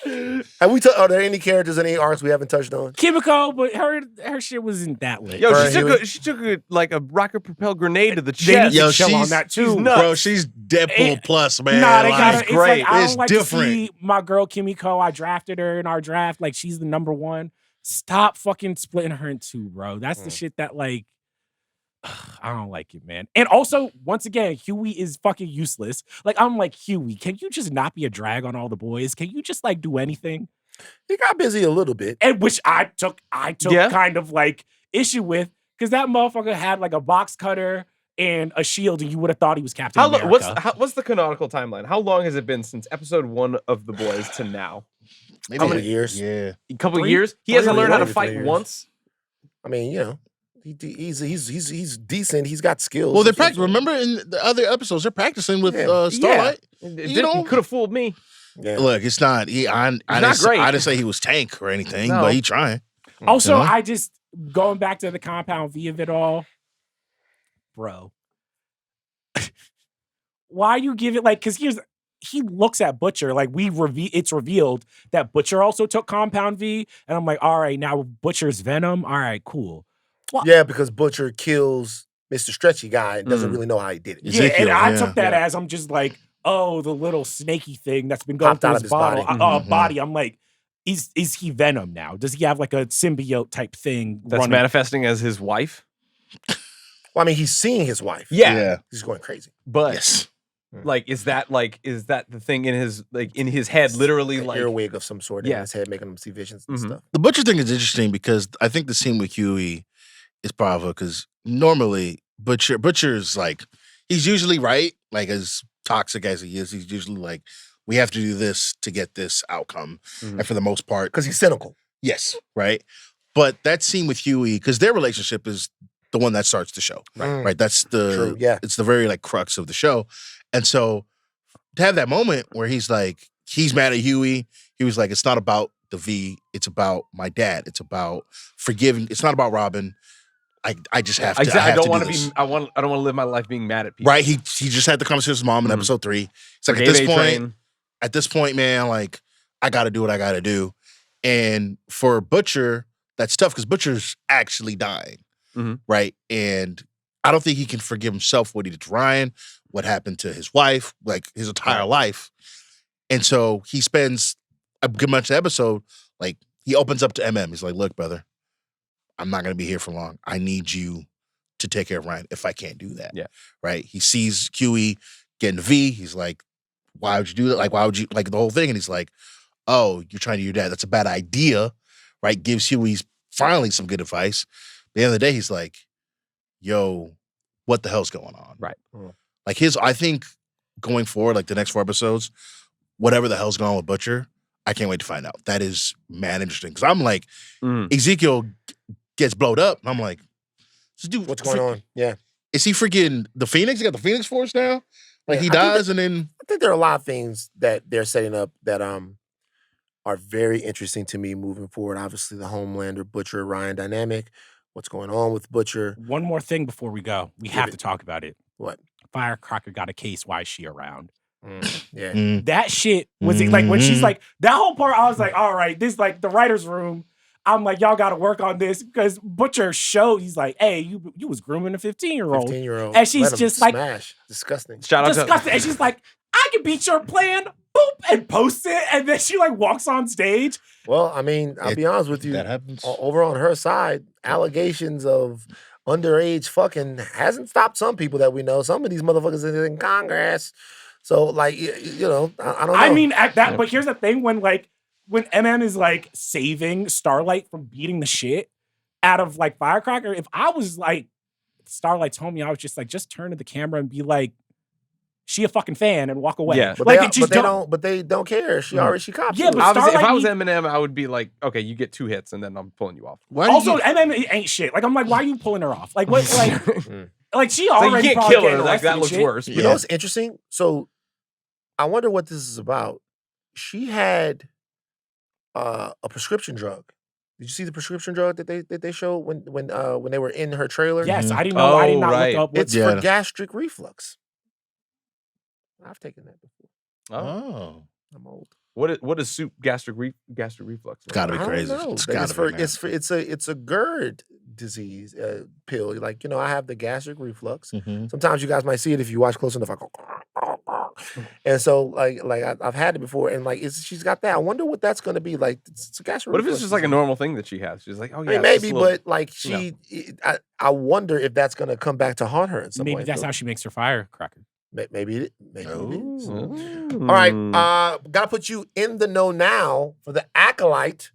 Are there any characters in any arcs we haven't touched on? Kimiko, but her shit wasn't that lit. Yo, Right, she took a rocket propelled grenade to the They chest. need Yo, to chill on she's- that too. she's nuts. Bro, she's Deadpool plus, man. Nah, they Like, got it's great. like I It's don't like different. to see my girl Kimiko. I drafted her in our draft. Like she's the number one. Stop fucking splitting her in two, bro. That's the shit that like I don't like it, man. And also, once again, Huie is fucking useless. Like I'm like Huie, can you just not be a drag on all the boys? Can you just like do anything? He got busy a little bit. And which I took Yeah. kind of like issue with because that motherfucker had like a box cutter and a shield, and you would have thought he was Captain America. What's the canonical timeline? How long has it been since episode 1 of The Boys to now? maybe How many years? Yeah. A couple Three- years? He three hasn't learned how to years, fight 3 years. once. I mean, you know, he's decent. He's got skills. Well, they're practicing. Remember in the other episodes, they're practicing with Starlight. He know- could have fooled me. Yeah. Look, it's not. I not great. didn't say he was tank or anything, No. but he trying. Also, You know? I just going back to the compound V of it all, bro. Why you give it like? Because he looks at Butcher like it's revealed that Butcher also took compound V, and I'm like, all right, now Butcher's Venom. All right, cool. Yeah, because Butcher kills Mr. Stretchy guy and doesn't really know how he did it. Yeah, and Ezekiel, I yeah. took that as I'm just like, oh, the little snaky thing that's been going Popped through out his of his bottle, body. body. I'm like, is he Venom now? Does he have like a symbiote type thing? That's running? manifesting as his wife. Well, I mean, he's seeing his wife. Yeah. He's going crazy. But Yes. like, is that the thing in his head? Literally, An like, earwig of some sort in Yeah. his head, making him see visions and Mhm. stuff. The Butcher thing is interesting because I think the scene with Huie is powerful because normally Butcher's like, he's usually right, like as toxic as he is, he's usually like, we have to do this to get this outcome. Mhm. And for the most part, Because he's cynical. yes, right? But that scene with Huie, because their relationship is the one that starts the show, Right. right? That's the, True, yeah. it's the very like crux of the show. And so to have that moment where he's like, he's mad at Huie, he was like, it's not about the V, it's about my dad. It's about forgiving. It's not about Robin. I just have to. I don't want to to do be. this. I don't want to live my life being mad at people. Right. He just had the conversation with his mom in Mhm. episode 3. It's like Forgave at A-Train. this point, man, like I got to do what I got to do. And for Butcher, that's tough because Butcher's actually dying, right? And I don't think he can forgive himself what he did to Ryan, what happened to his wife, like his entire life. And so he spends a good much of the episode, like he opens up to MM. He's like, look, brother, I'm not going to be here for long. I need you to take care of Ryan if I can't do that. Yeah. Right? He sees Huie getting the V. He's like, why would you do that? Like, why would you, like the whole thing? And he's like, oh, you're trying to do your dad. That's a bad idea, right? Gives Huey finally some good advice. At the end of the day, he's like, yo, what the hell's going on? Right. Like I think going forward, like the next 4 episodes, whatever the hell's going on with Butcher, I can't wait to find out. That is mad interesting. Because I'm like, Ezekiel gets blowed up. And I'm like, this dude, what's going on? Yeah. Is he freaking the Phoenix? He got the Phoenix Force now? Like he dies and then... I think there are a lot of things that they're setting up that are very interesting to me moving forward. Obviously, the Homelander, Butcher, Ryan dynamic. What's going on with Butcher? One more thing before we go. We have to talk about it. What? Firecracker got a case. Why is she around? Yeah. That shit was like when she's like, that whole part, I was like, all right, this like the writer's room. I'm like, y'all got to work on this because Butcher showed, he's like, hey, you was grooming a 15-year-old. 15-year-old. And she's just like, smash. Disgusting. Shout out disgusting. And she's like, I can beat your plan. Boop. And post it. And then she like walks on stage. Well, I mean, I'll be honest with you. That happens. Over on her side, allegations of underage fucking hasn't stopped some people that we know. Some of these motherfuckers are in Congress. So, like, you know, I don't know. I mean, at that, but here's the thing when MM is like saving Starlight from beating the shit out of like Firecracker, if I was like, Starlight told me, I was just like, just turn to the camera and be like, she a fucking fan and walk away. Yeah. But, like, they don't care. She cops. Yeah, it. but Obviously, if Starlight I was Eminem, I would be like, okay, you get 2 hits and then I'm pulling you off. Also, MM ain't shit. Like, I'm like, why are you pulling her off? Like, what? Like she already you can't probably kill her. getting Like that arrested looks and shit. worse. You know what's interesting? So, I wonder what this is about. She had a prescription drug. Did you see the prescription drug that they showed when they were in her trailer? Yes, I didn't know. I did not look up. It's for gastric reflux. I've taken that before. Oh. I'm old. What is soup gastric reflux? Gotta be crazy. It's a GERD disease pill. Like, you know, I have the gastric reflux. Sometimes you guys might see it if you watch close enough. I go, and so like I've had it before, and like she's got that. I wonder what that's going to be like. It's a gastric. What if it's just like a normal thing that she has? She's like, oh yeah, I mean, maybe, but like I wonder if that's going to come back to haunt her in some way. Maybe that's how she makes her firecracker. Maybe it is. All right, gotta put you in the know now for the Acolyte.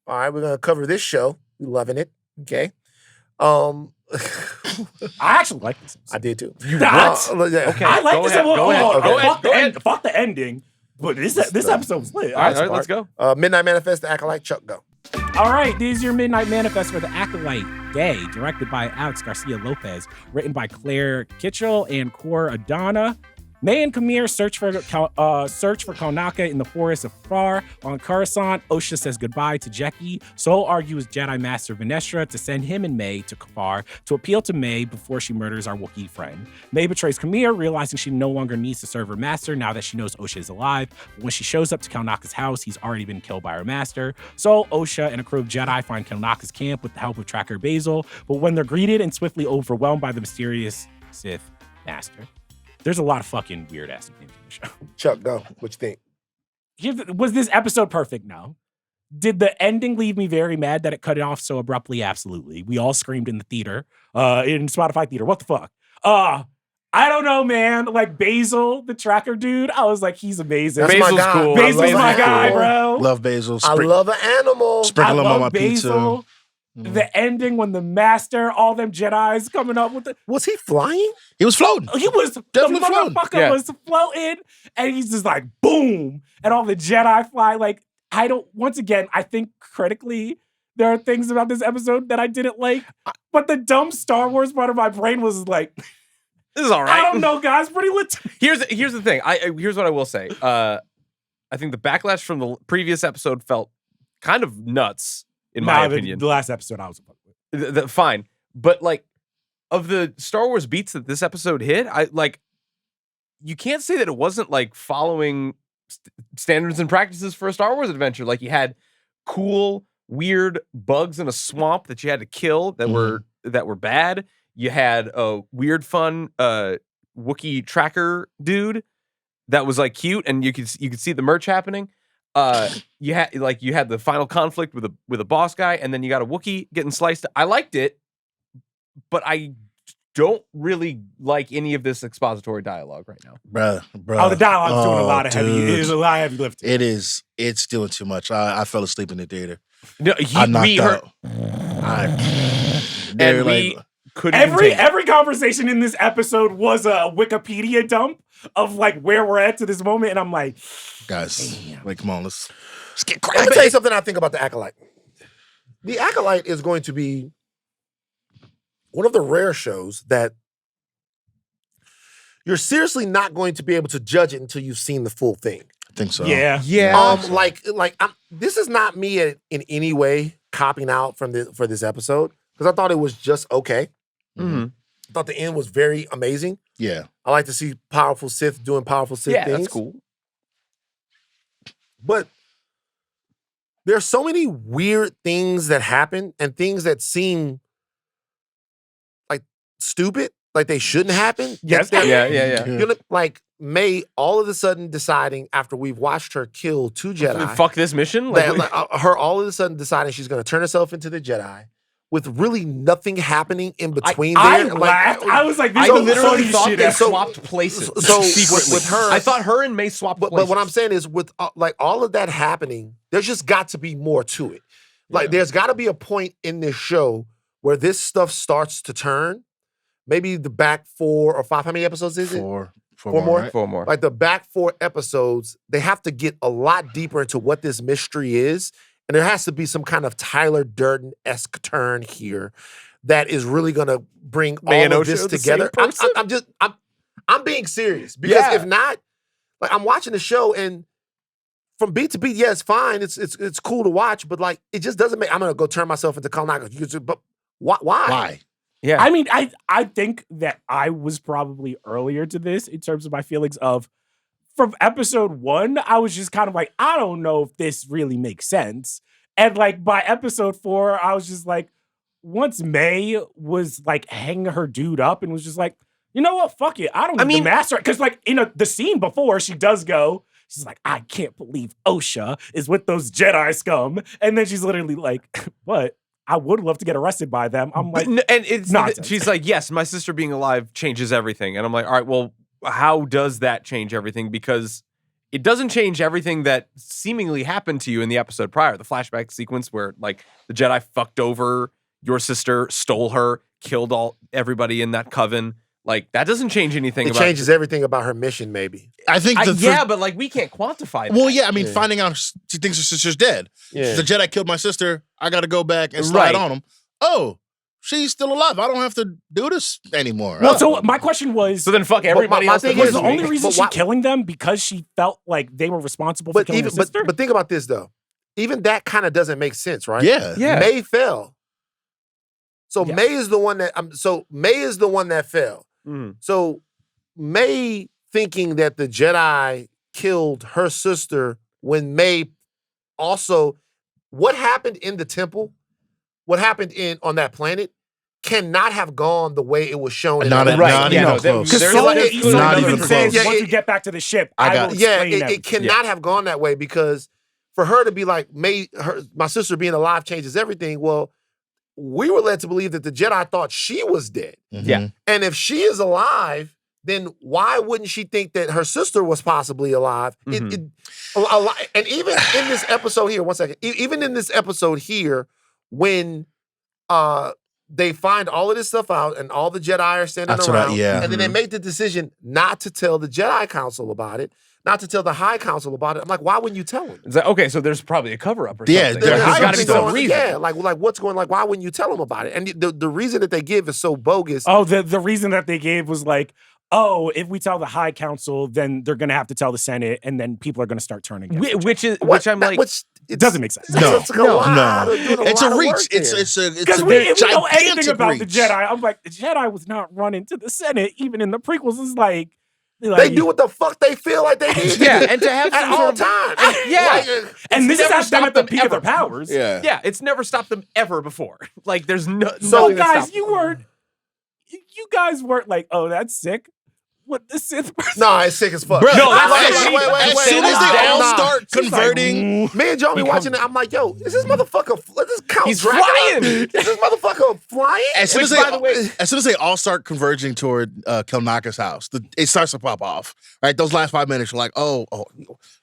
All right, we're gonna cover this show. We loving it. Okay. I actually like this. I did too. Okay, I like this. Go ahead. Fuck the ending. But this episode was lit. All right, let's go. Midnight Manifest, the Acolyte. Chuck, go. All right, this is your Midnight Manifest for the Acolyte Day, directed by Alex Garcia Lopez, written by Claire Kitchell and Cor Adana. May and Kamir search for Kaunaka in the forest of Far. On Coruscant, Osha says goodbye to Jeki. Sol argues Jedi Master Venestra to send him and May to Kafar to appeal to May before she murders our Wookiee friend. May betrays Kamir, realizing she no longer needs to serve her master now that she knows Osha is alive. But when she shows up to Kaunaka's house, he's already been killed by her master. So Osha and a crew of Jedi find Kaunaka's camp with the help of Tracker Basil. But when they're greeted and swiftly overwhelmed by the mysterious Sith master, there's a lot of fucking weird ass names in the show. Chuck, go. What you think? Was this episode perfect? No. Did the ending leave me very mad that it cut it off so abruptly? Absolutely. We all screamed in the theater, in Spotify theater. What the fuck? I don't know, man. Like Basil, the tracker dude, I was like, he's amazing. That's Basil's my guy. cool. Basil's my guy, bro. Love Basil. I love an animal. Sprinkle him on my Basil. pizza. The ending when the master, all them Jedis coming up with it. Was he flying? He was floating. He was Definitely the floating. motherfucker was floating, and he's just like boom, and all the Jedi fly. Like once again, I think critically there are things about this episode that I didn't like, but the dumb Star Wars part of my brain was like, this is all right. I don't know, guys, pretty lit. Here's the thing. Here's what I will say. I think the backlash from the previous episode felt kind of nuts. In my opinion, the last episode I was with. Fine, but like of the Star Wars beats that this episode hit, you can't say that it wasn't like following standards and practices for a Star Wars adventure. Like you had cool, weird bugs in a swamp that you had to kill that were bad. You had a weird, fun Wookiee tracker dude that was like cute, and you could see the merch happening. You had the final conflict with a boss guy, and then you got a Wookiee getting sliced. I liked it, but I don't really like any of this expository dialogue right now. Bruh. Oh, the dialogue's doing a lot of heavy. It is a lot of heavy lifting. It is. It's doing too much. I fell asleep in the theater. No, I knocked out. Every conversation in this episode was a Wikipedia dump of like where we're at to this moment, and I'm like, guys, like, come on, let's get Let cracking. me tell you something I think about the Acolyte. The Acolyte is going to be one of the rare shows that you're seriously not going to be able to judge it until you've seen the full thing. I think so. yeah. This is not me in any way copping out for this episode, because I thought it was just okay. Mm-hmm. I thought the end was very amazing. Yeah. I like to see powerful Sith doing powerful Sith things. Yeah, that's cool. But there's so many weird things that happen and things that seem like stupid, like they shouldn't happen. Yes. Yeah. You're like May all of a sudden deciding after we've watched her kill 2 Jedi. Fuck this mission. Her all of a sudden deciding she's going to turn herself into the Jedi with really nothing happening in between I there. laughed. I was like, this I is literally funny thought shit. they So- swapped places. so secretly. with her- I thought her and May swapped But places. what I'm saying is, with like all of that happening, there's just got to be more to it. Like there's got to be a point in this show where this stuff starts to turn. Maybe the back 4 or 5. How many episodes is it? Four more? right? 4 more. Like the back 4 episodes, they have to get a lot deeper into what this mystery is. And there has to be some kind of Tyler Durden-esque turn here that is really going to bring May and all of Osho this the together. same person? I'm being serious, because if not, like I'm watching the show and from beat to beat, yeah, it's fine. It's cool to watch, but like it just doesn't make. I'm gonna go turn myself into Kalnaga. But why? Why? Yeah. I mean, I think that I was probably earlier to this in terms of my feelings of from episode 1, I was just kind of like, I don't know if this really makes sense. And like by episode 4, I was just like, once May was like hanging her dude up and was just like, you know what, fuck it. I don't need to master it. Because like in the scene before, she does go, she's like, I can't believe Osha is with those Jedi scum. And then she's literally like, what? I would love to get arrested by them. I'm like, and it's nonsense. She's like, yes, my sister being alive changes everything. And I'm like, all right, well, how does that change everything? Because it doesn't change everything that seemingly happened to you in the episode prior. The flashback sequence where like the Jedi fucked over your sister, stole her, killed everybody in that coven. Like that doesn't change anything. It changes everything about her mission, maybe. I think but like we can't quantify that. Well, yeah, I mean, finding out she thinks her sister's dead. Yeah. The Jedi killed my sister. I got to go back and slide on him. Oh, she's still alive. I don't have to do this anymore. well, so my question was, So then fuck everybody my else. thing that was is, the lives only to me. reason but she why- killing them because she felt like they were responsible for But killing her sister? but think about this though. Even that kind of doesn't make sense, right? Yeah. Yeah. May fell. So Yes. May is the one that fell. Mhm. So May thinking that the Jedi killed her sister when May also, what happened in the temple, what happened on that planet cannot have gone the way it was shown in Not that even episode. close. Because There's so like- not even even says, close. once Yeah, you get back to the ship, I I got will it. Yeah, explain it everything. cannot have gone that way, because for her to be like, my sister being alive changes everything. Well, we were led to believe that the Jedi thought she was dead. Mhm. Yeah. And if she is alive, then why wouldn't she think that her sister was possibly alive? Mhm. And even in this episode here, one second, even in this episode here, when they find all of this stuff out and all the Jedi are standing That's what I- around, yeah. and then they make the decision not to tell the Jedi Council about it, not to tell the High Council about it. I'm like, why wouldn't you tell them? It's like, okay, so there's probably a cover up or Yeah, something. there There's has got to to be be some going- reason. Yeah, like what's going, like, why wouldn't you tell them about it? And the reason that they give is so bogus. Oh, the reason that they gave was like, oh, if we tell the High Council, then they're going to have to tell the Senate, and then people are going to start turning against each other. Which I'm like, It doesn't make sense. No, It's like a lot of- doing It's lot a of reach. work It's there. a Because if we know anything gigantic about the reach. Jedi, I'm like, the Jedi was not running to the Senate, even in the prequels. It's like, They do what the fuck they feel like they need to do. and to have at all times. And this is never at them at the stopped peak them of their ever. powers. Yeah, it's never stopped them ever before. Like, there's no. So nothing that guys, stopped you them. weren't. You guys weren't like, oh, that's sick. What the Sith person? No, it's sick as fuck. Bro, No, that's Like, wait, as soon as they all start She's converting, like, Me and Jomi watching it, I'm like, yo, is this motherfucker? Let this count. He's Dracula? flying. Is this motherfucker flying? as soon Which, as by the way, as soon as they all start converging toward Kelnaka's house, it starts to pop off. Right, those last 5 minutes, you're like, oh,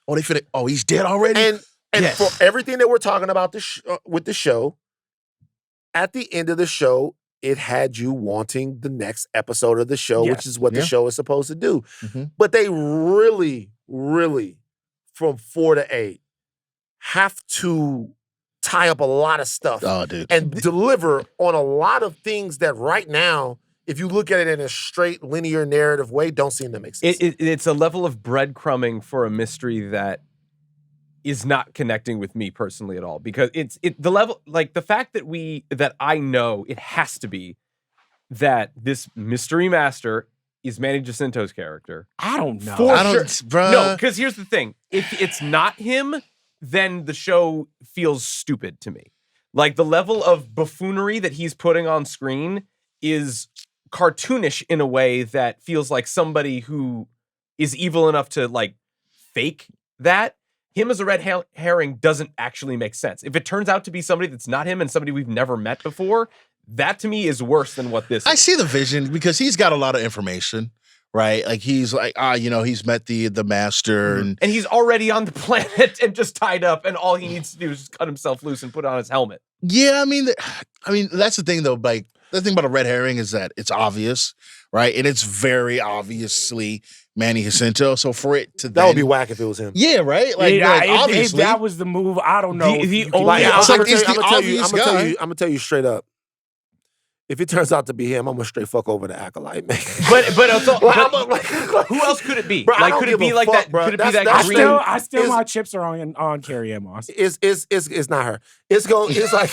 they fit it. Oh, he's dead already. and Yes. for everything that we're talking about with the show, at the end of the show, it had you wanting the next episode of the show, Yes. which is what the Yeah. show is supposed to do. Mhm. But they really, really, from 4 to 8, have to tie up a lot of stuff Oh, dude. and deliver on a lot of things that right now, if you look at it in a straight linear narrative way, don't seem to make sense. It's a level of breadcrumbing for a mystery that is not connecting with me personally at all, because the level, like the fact that I know it has to be that this mystery master is Manny Jacinto's character. I don't know. For I don't, sure. bruh. No, because here's the thing: if it's not him, then the show feels stupid to me. Like the level of buffoonery that he's putting on screen is cartoonish in a way that feels like somebody who is evil enough to like fake that. Him as a red herring doesn't actually make sense. If it turns out to be somebody that's not him and somebody we've never met before, that to me is worse than what this I is. see the vision because he's got a lot of information, right? Like he's like, he's met the master, and And he's already on the planet and just tied up, and all he needs to do is just cut himself loose and put on his helmet. yeah, I mean, that's the thing though. Like the thing about a red herring is that it's obvious, right? And it's very obviously Manny Jacinto. So for it to that would be whack if it was him. yeah, right? Like, obviously, that was the move. I don't know. The if you could- only- Like, it's I'm like, gonna it's tell the you- I'm gonna obvious guy. I'm gonna tell you straight up. If it turns out to be him, I'm gonna straight fuck over the Acolyte, man. But also, Like, but I'm like, who else could it be? Bro, I Like, don't could it give be a like fuck, that? bro. Could it be That's- that that's green? I still is- my chips are on Carrie Ann Moss. It's not her. It's like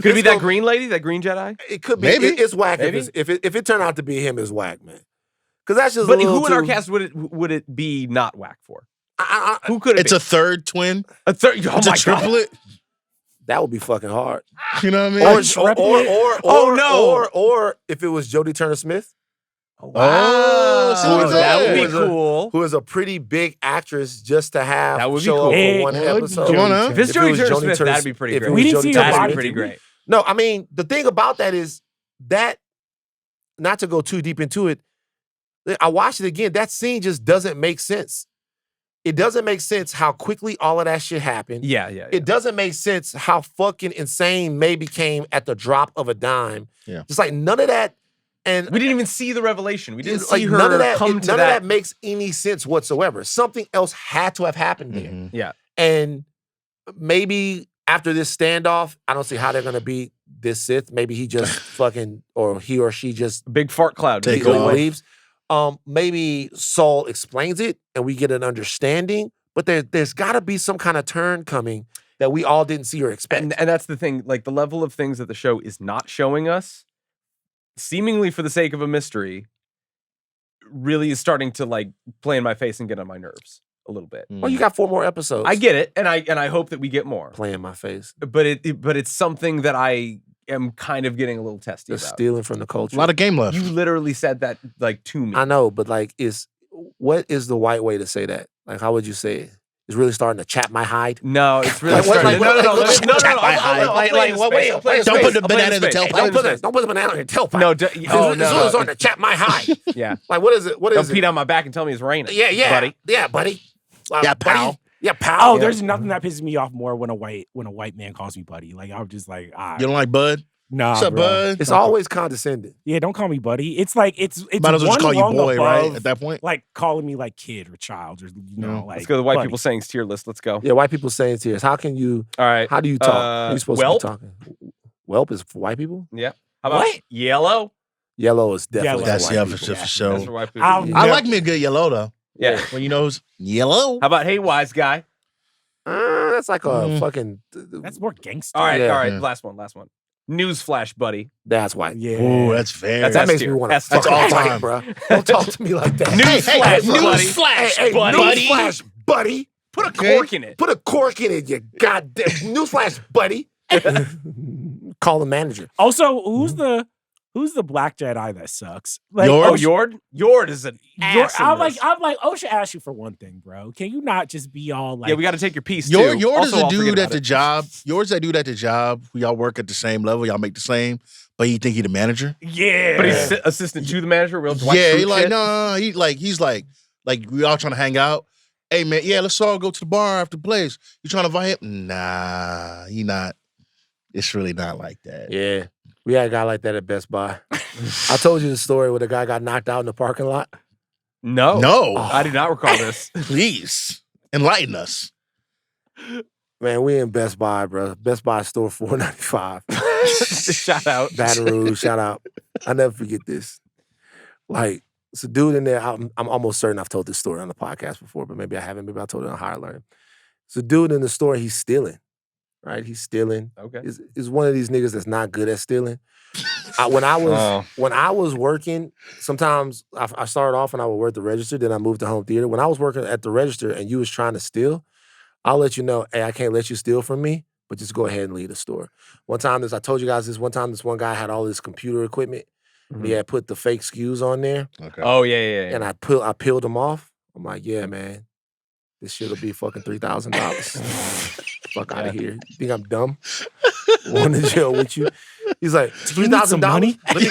Could it be that green lady, that green Jedi? It could be. Maybe. It's whack Maybe. if it turned out to be him. It's whack, man. Because that's just. But a little who in our too- cast would it be not whack for? I- Who could it It's be? a third twin. A third. Oh It's my a triplet. that would be fucking hard. You know what I mean? Or if it was Jodie Turner-Smith, Oh, see what I'm that would saying? be cool. who is a pretty big actress, just to have That would be show cool. up Hey, for one would episode. Come on now. If it's If it was Jodie Jodie Turner-Smith, Turner- that'd be pretty if it great. was We didn't Jodie see a That'd body. be pretty great. No, I mean the thing about that is that, not to go too deep into it, I watched it again. That scene just doesn't make sense. It doesn't make sense how quickly all of that shit happened. Yeah. It doesn't make sense how fucking insane May became at the drop of a dime. Yeah. Just like none of that. And We didn't even see the revelation. We didn't it's see her none of that. come to none that. of that makes any sense whatsoever. Something else had to have happened there. Mhm. Yeah. And maybe after this standoff, I don't see how they're gonna beat this Sith. Maybe he just fucking, or he or she just Big fart cloud. Take he off. leaves. Maybe Saul explains it and we get an understanding. But there's got to be some kind of turn coming that we all didn't see or expect. And that's the thing. Like the level of things that the show is not showing us, seemingly for the sake of a mystery, really is starting to like play in my face and get on my nerves a little bit. Well, you got 4 more episodes. I get it, and I hope that we get more. Play in my face. But it's something that I am kind of getting a little testy They're about. stealing from the culture. A lot of game left. You literally said that like to me. I know, but like, what is the white way to say that? Like, how would you say it? It's really starting to chap my hide. No, it's really Like, what- starting. like, No. what- No. Tap my hide. Don't put the banana in the tailpipe. Don't put the banana in your tailpipe. No. It's really starting to chap my hide. Yeah. Like, what is it? What Don't is pee it? down my back and tell me it's raining. Yeah, buddy. Yeah, buddy. Yeah, pal. Buddy. Yeah, pal. Oh, there's nothing that pisses me off more when a white man calls me buddy. Like I'm just like, You don't like Bud? nah, What's up, bro. Bud? It's always condescending. Yeah, don't call me buddy. It's like it's Might as well just one call you rung boy, right? above, At that point. like calling me like kid or child or like. Let's go to the white buddy. people sayings tier list. Let's go. Yeah, white people saying tears. How can you? All right. How do you talk? How are you supposed Whelp? to be talking? Whelp is for white people. Yeah. How about What? yellow? Yellow is definitely Yellow. for That's white yeah, people. for That's sure. for white people. I'll Yeah. I never- like me a good yellow though. Yeah. When you know it's yellow. How about hey wise guy? That's like a fucking. That's more gangster. All right. Yeah. All right. Yeah. Last one. Newsflash, buddy. That's why. Yeah. Ooh, that's very. That makes me want to That's all time. bro. Don't talk to me like that. Newsflash, buddy. Hey, buddy. newsflash, buddy. Put a cork in it. Put a cork in it, you goddamn newsflash, buddy. Call the manager. Also, who's the black Jedi that sucks? Yord? Yord is an ass. I'm like, I should ask you for one thing, bro. Can you not just be all like, yeah, we got to take your piece Yord too. is Also, a I'll forget dude at about the it. job. Yord's that dude at the job who y'all work at the same level. Y'all make the same, but you think he the manager? yeah, But he's assistant to the manager. Real Dwight Yeah, Schrute he like shit. no. He's like we all trying to hang out. Hey man, yeah, let's all go to the bar after plays. You trying to invite him? Nah, he not. It's really not like that. Yeah. We had a guy like that at Best Buy. I told you the story where the guy got knocked out in the parking lot. No, I do not recall this. Please enlighten us. Man, we in Best Buy, bro. Best Buy store $4.95. Shout out. Baton Rouge, shout out. I'll never forget this. Like, it's a dude in there. I'm almost certain I've told this story on the podcast before, but maybe I haven't. Maybe I told it on Higher Learning. It's a dude in the store. He's stealing, right? He's stealing. Okay. Is one of these niggas that's not good at stealing. When I was working, sometimes I started off and I would work the register. Then I moved to home theater. When I was working at the register and you was trying to steal, I'll let you know, hey, I can't let you steal from me, but just go ahead and leave the store. One time, I told you guys this one guy had all this computer equipment. And he had put the fake SKUs on there. Okay. Oh, yeah. And I peeled them off. I'm like, yeah, man, this shit'll be fucking $3,000. Fuck out of here. You think I'm dumb? Going to jail with you? He's like, $3,000. Let me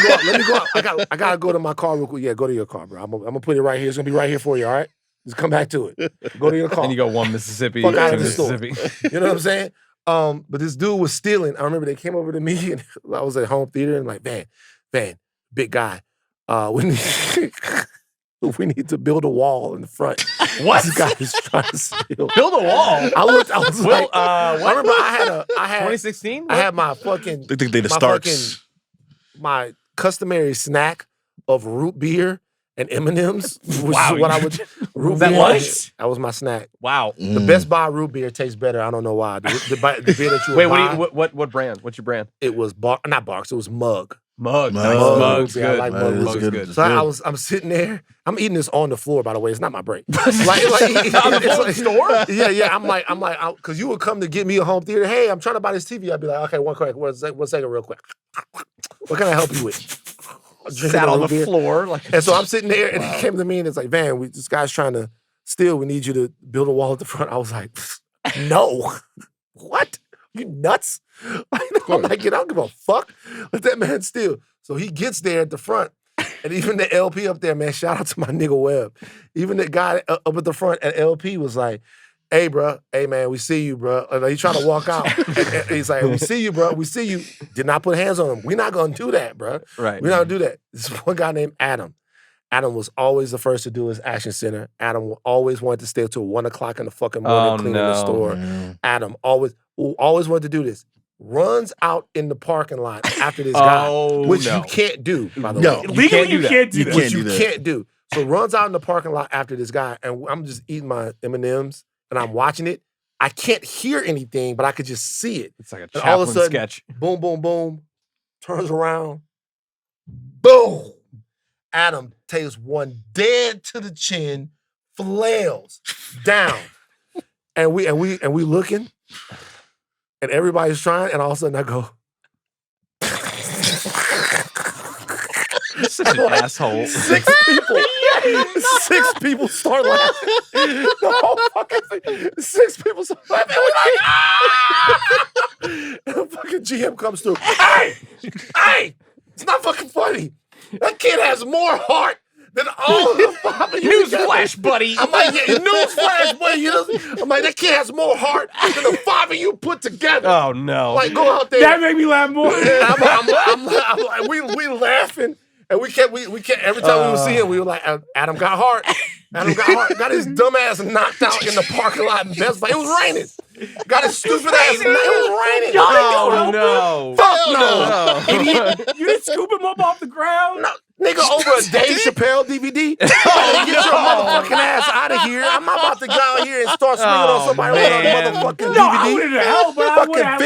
go out. I gotta go to my car real quick. Yeah, go to your car, bro. I'm gonna put it right here. It's gonna be right here for you, all right? Just come back to it. Go to your car. And you go one Mississippi, Fuck out two of the store. Mississippi. You know what I'm saying? But this dude was stealing. I remember they came over to me and I was at home theater and like, man, big guy. We need to build a wall in the front. What? This guy is trying to steal. Build a wall. I was Well, like, I remember I had 2016? I had my fucking They think they the Starks. my customary snack of root beer and M&Ms, which Wow. is what I would root That beer. was? That was my snack. Wow. The Best Buy root beer tastes better. I don't know why. The beer that you Wait, would buy, what brand? What's your brand? it was not Barks. It was Mug. Mug. Mug. Nice. Mug. Mug's Yeah, I good. like Mug. Mug's It's good. So I'm sitting there. I'm eating this on the floor. By the way, it's not my break. On the floor of the store? Yeah. I'm like, because you would come to get me a home theater. Hey, I'm trying to buy this TV. I'd be like, okay, one second, real quick. What can I help you with? Sat on the floor. And so I'm sitting there, and he came to me and it's like, Van, this guy's trying to steal. We need you to build a wall at the front. I was like, no. What? You nuts? I'm like, I don't give a fuck. Let that man steal. So he gets there at the front, and even the LP up there, man, shout out to my nigga Webb. Even the guy up at the front at LP was like, hey, bro, hey, man, we see you, bro. Like, he's trying to walk out. And he's like, we see you, bro. We see you. Did not put hands on him. We're not going to do that, bro. Right. We're not going to do that. This one guy named Adam. Adam was always the first to do his action center. Adam always wanted to stay till 1 o'clock in the fucking morning cleaning the store. Adam always wanted to do this. Runs out in the parking lot after this guy, which you can't do, by the way. Legally, you can't do that. Which you can't do. So runs out in the parking lot after this guy, and I'm just eating my M&Ms, and I'm watching it. I can't hear anything, but I could just see it. It's like a And all of a Chaplin sudden, sketch. boom, boom, boom, turns around, boom. Adam takes one dead to the chin, flails down, and we looking, and everybody's trying, and all of a sudden I go. You're such an asshole. Six people start laughing. The whole fucking thing. 6 people start laughing. We're like, ah! And the fucking GM comes through. Hey! It's not fucking funny. That kid has more heart than all of the 5 of you. Newsflash, buddy. I'm like, yeah, newsflash, buddy. I'm like, that kid has more heart than the 5 of you put together. Oh, no. Like, go out there. That made me laugh more. I'm like, we laughing. And we kept every time we would see him, we were like, Adam got heart. Adam got heart. Got his dumb ass knocked out in the parking lot in Best Buy. It was raining. Got his stupid ass. It was raining. Oh, no. Fuck no. Idiot. You didn't scoop him up off the ground? No, Nigga, over a Dave Chappelle DVD? Get your motherfucking ass out of here. I'm not about to go out here and start swinging on somebody with a motherfucking No, I DVD. wouldn't help, but I would Fucking have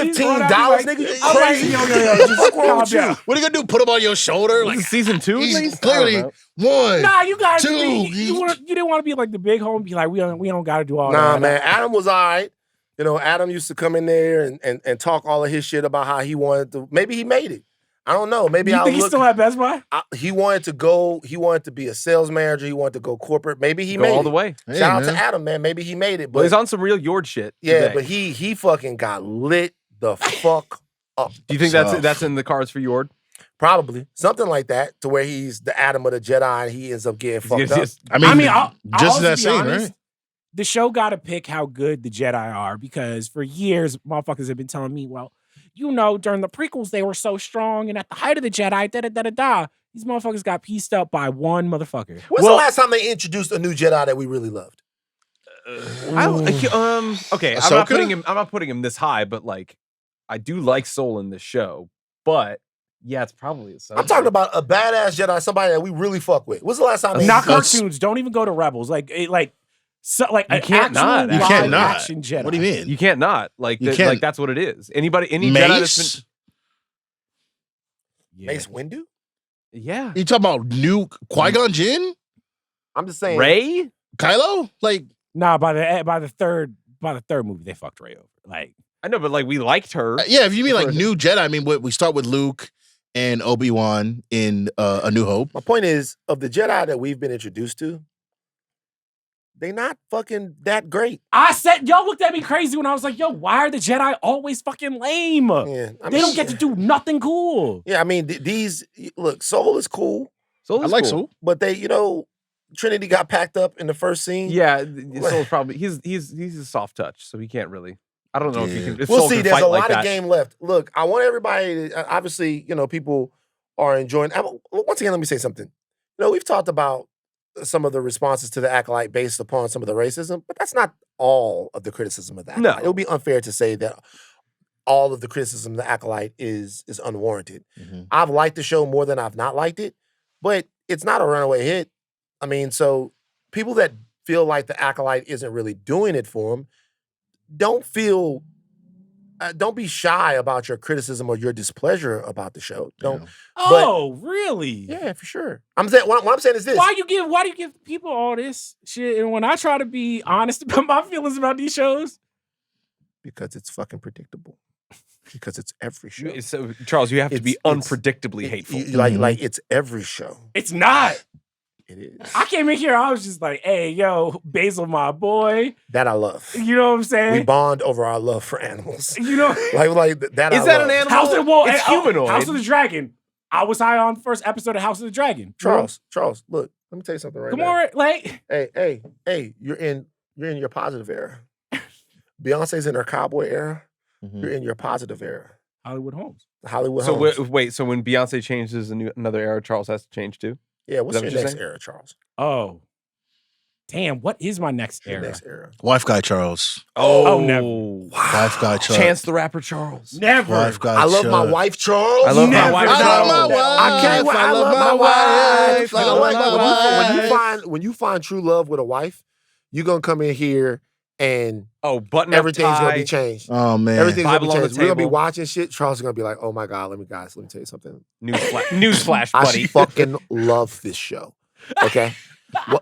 $15, nigga. You I'm like, crazy? yo, just What's wrong calm with you? down. What are you gonna do? Put him on your shoulder? Like season 2 at he's least? clearly I don't one. Nah, you guys, Two. you didn't want to be like the big home, be like, we don't got to do all that. Nah, man. Adam was all right. You know, Adam used to come in there and talk all of his shit about how he wanted to. Maybe he made it. I don't know. Maybe You think he's still at Best Buy? He wanted to go. He wanted to be a sales manager. He wanted to go corporate. Maybe he know. made Go all it. the way. Hey, Shout out man. to Adam, man. Maybe he made it. But Well, he's on some real Yord shit. yeah, today. but he fucking got lit the fuck up. Do you think Tough. that's in the cards for Yord? Probably something like that, to where he's the Adam of the Jedi and he ends up getting fucked up. I mean, I'll just also that be scene, honest, right? the show got to pick how good the Jedi are, because for years, motherfuckers have been telling me, well, you know, during the prequels, they were so strong, and at the height of the Jedi, da-da-da-da-da, these motherfuckers got pieced up by one motherfucker. When's the last time they introduced a new Jedi that we really loved? Okay, I'm Ahsoka? not putting him this high, but like, I do like Soul in this show, but yeah, it's probably Ahsoka. I'm talking about a badass Jedi, somebody that we really fuck with. When's the last time they Not introduced- cartoons. Don't even go to Rebels. Like You an can't not. actual You can't not. action Jedi. What do you mean? You can't not like You that, can't- like that's what it is. Any Jedi that's Mace? been Yeah. Mace Windu? yeah. You talking about new Qui-Gon Jinn? I'm just saying. Ray? Kylo? Like, Nah, by the third movie, they fucked Ray over. Like, I know, but like we liked her. yeah, if you mean like For- new Jedi, I mean, we start with Luke and Obi-Wan in A New Hope. My point is, of the Jedi that we've been introduced to, they not fucking that great. I said, y'all looked at me crazy when I was like, yo, why are the Jedi always fucking lame? Yeah, I They don't get to do nothing cool. Yeah, I mean, look, Soul is cool, Soul I is like cool. Soul. but Trinity got packed up in the first scene. Yeah, Soul's probably he's a soft touch, so he can't really. I don't know if he can. If We'll Soul see. can There's fight a like lot that. of game left. Look, I want everybody to, obviously, people are enjoying. Once again, let me say something. We've talked about some of the responses to the Acolyte based upon some of the racism, but that's not all of the criticism of the Acolyte. No. It would be unfair to say that all of the criticism of the Acolyte is unwarranted. Mhm. I've liked the show more than I've not liked it, but it's not a runaway hit. I mean, so people that feel like the Acolyte isn't really doing it for them, don't be shy about your criticism or your displeasure about the show. Don't. Oh, really? Yeah, for sure. I'm saying what I'm saying is this. Why do you give people all this shit? And when I try to be honest about my feelings about these shows, Because it's fucking predictable. Because it's every show. So Charles, you have to be It's- unpredictably hateful. Like it's every show. it's not. It is. I came in here, I was just like, hey, yo, Basil, my boy. That I love. You know what I'm We saying? bond over our love for animals. You know, like that. Is I that love. an animal? It's and, humanoid. House of the Dragon. I was high on the first episode of House of the Dragon. Charles, look, let me tell you something right Come now. on, like, Hey, you're in your positive era. Beyonce's in her cowboy era. Mhm. You're in your positive era. Hollywood Holmes. Hollywood So Homes. wait, so when Beyonce changes another era, Charles has to change too? Yeah, what's Is that your what you're next saying? era, Charles? Oh. Damn, what is my next Your era? next era. Wife Guy Charles. Oh, never. Wife Guy Charles. Chance the Rapper Charles. Never. Wife Guy I love my Charles. wife, Charles. I love my Never. wife. I love my Charles. wife. I can't wait. I love my wife. I You know love what? my wife. When you find true love with a wife, you're gonna come in here and Oh, button up everything's gonna be tie. changed. Oh man. Everything's gonna be Bible on the changed. We're gonna be table. watching shit. Charles is gonna be like, "Oh my god, let me tell you something. Newsflash, I buddy. fucking love this show." Okay,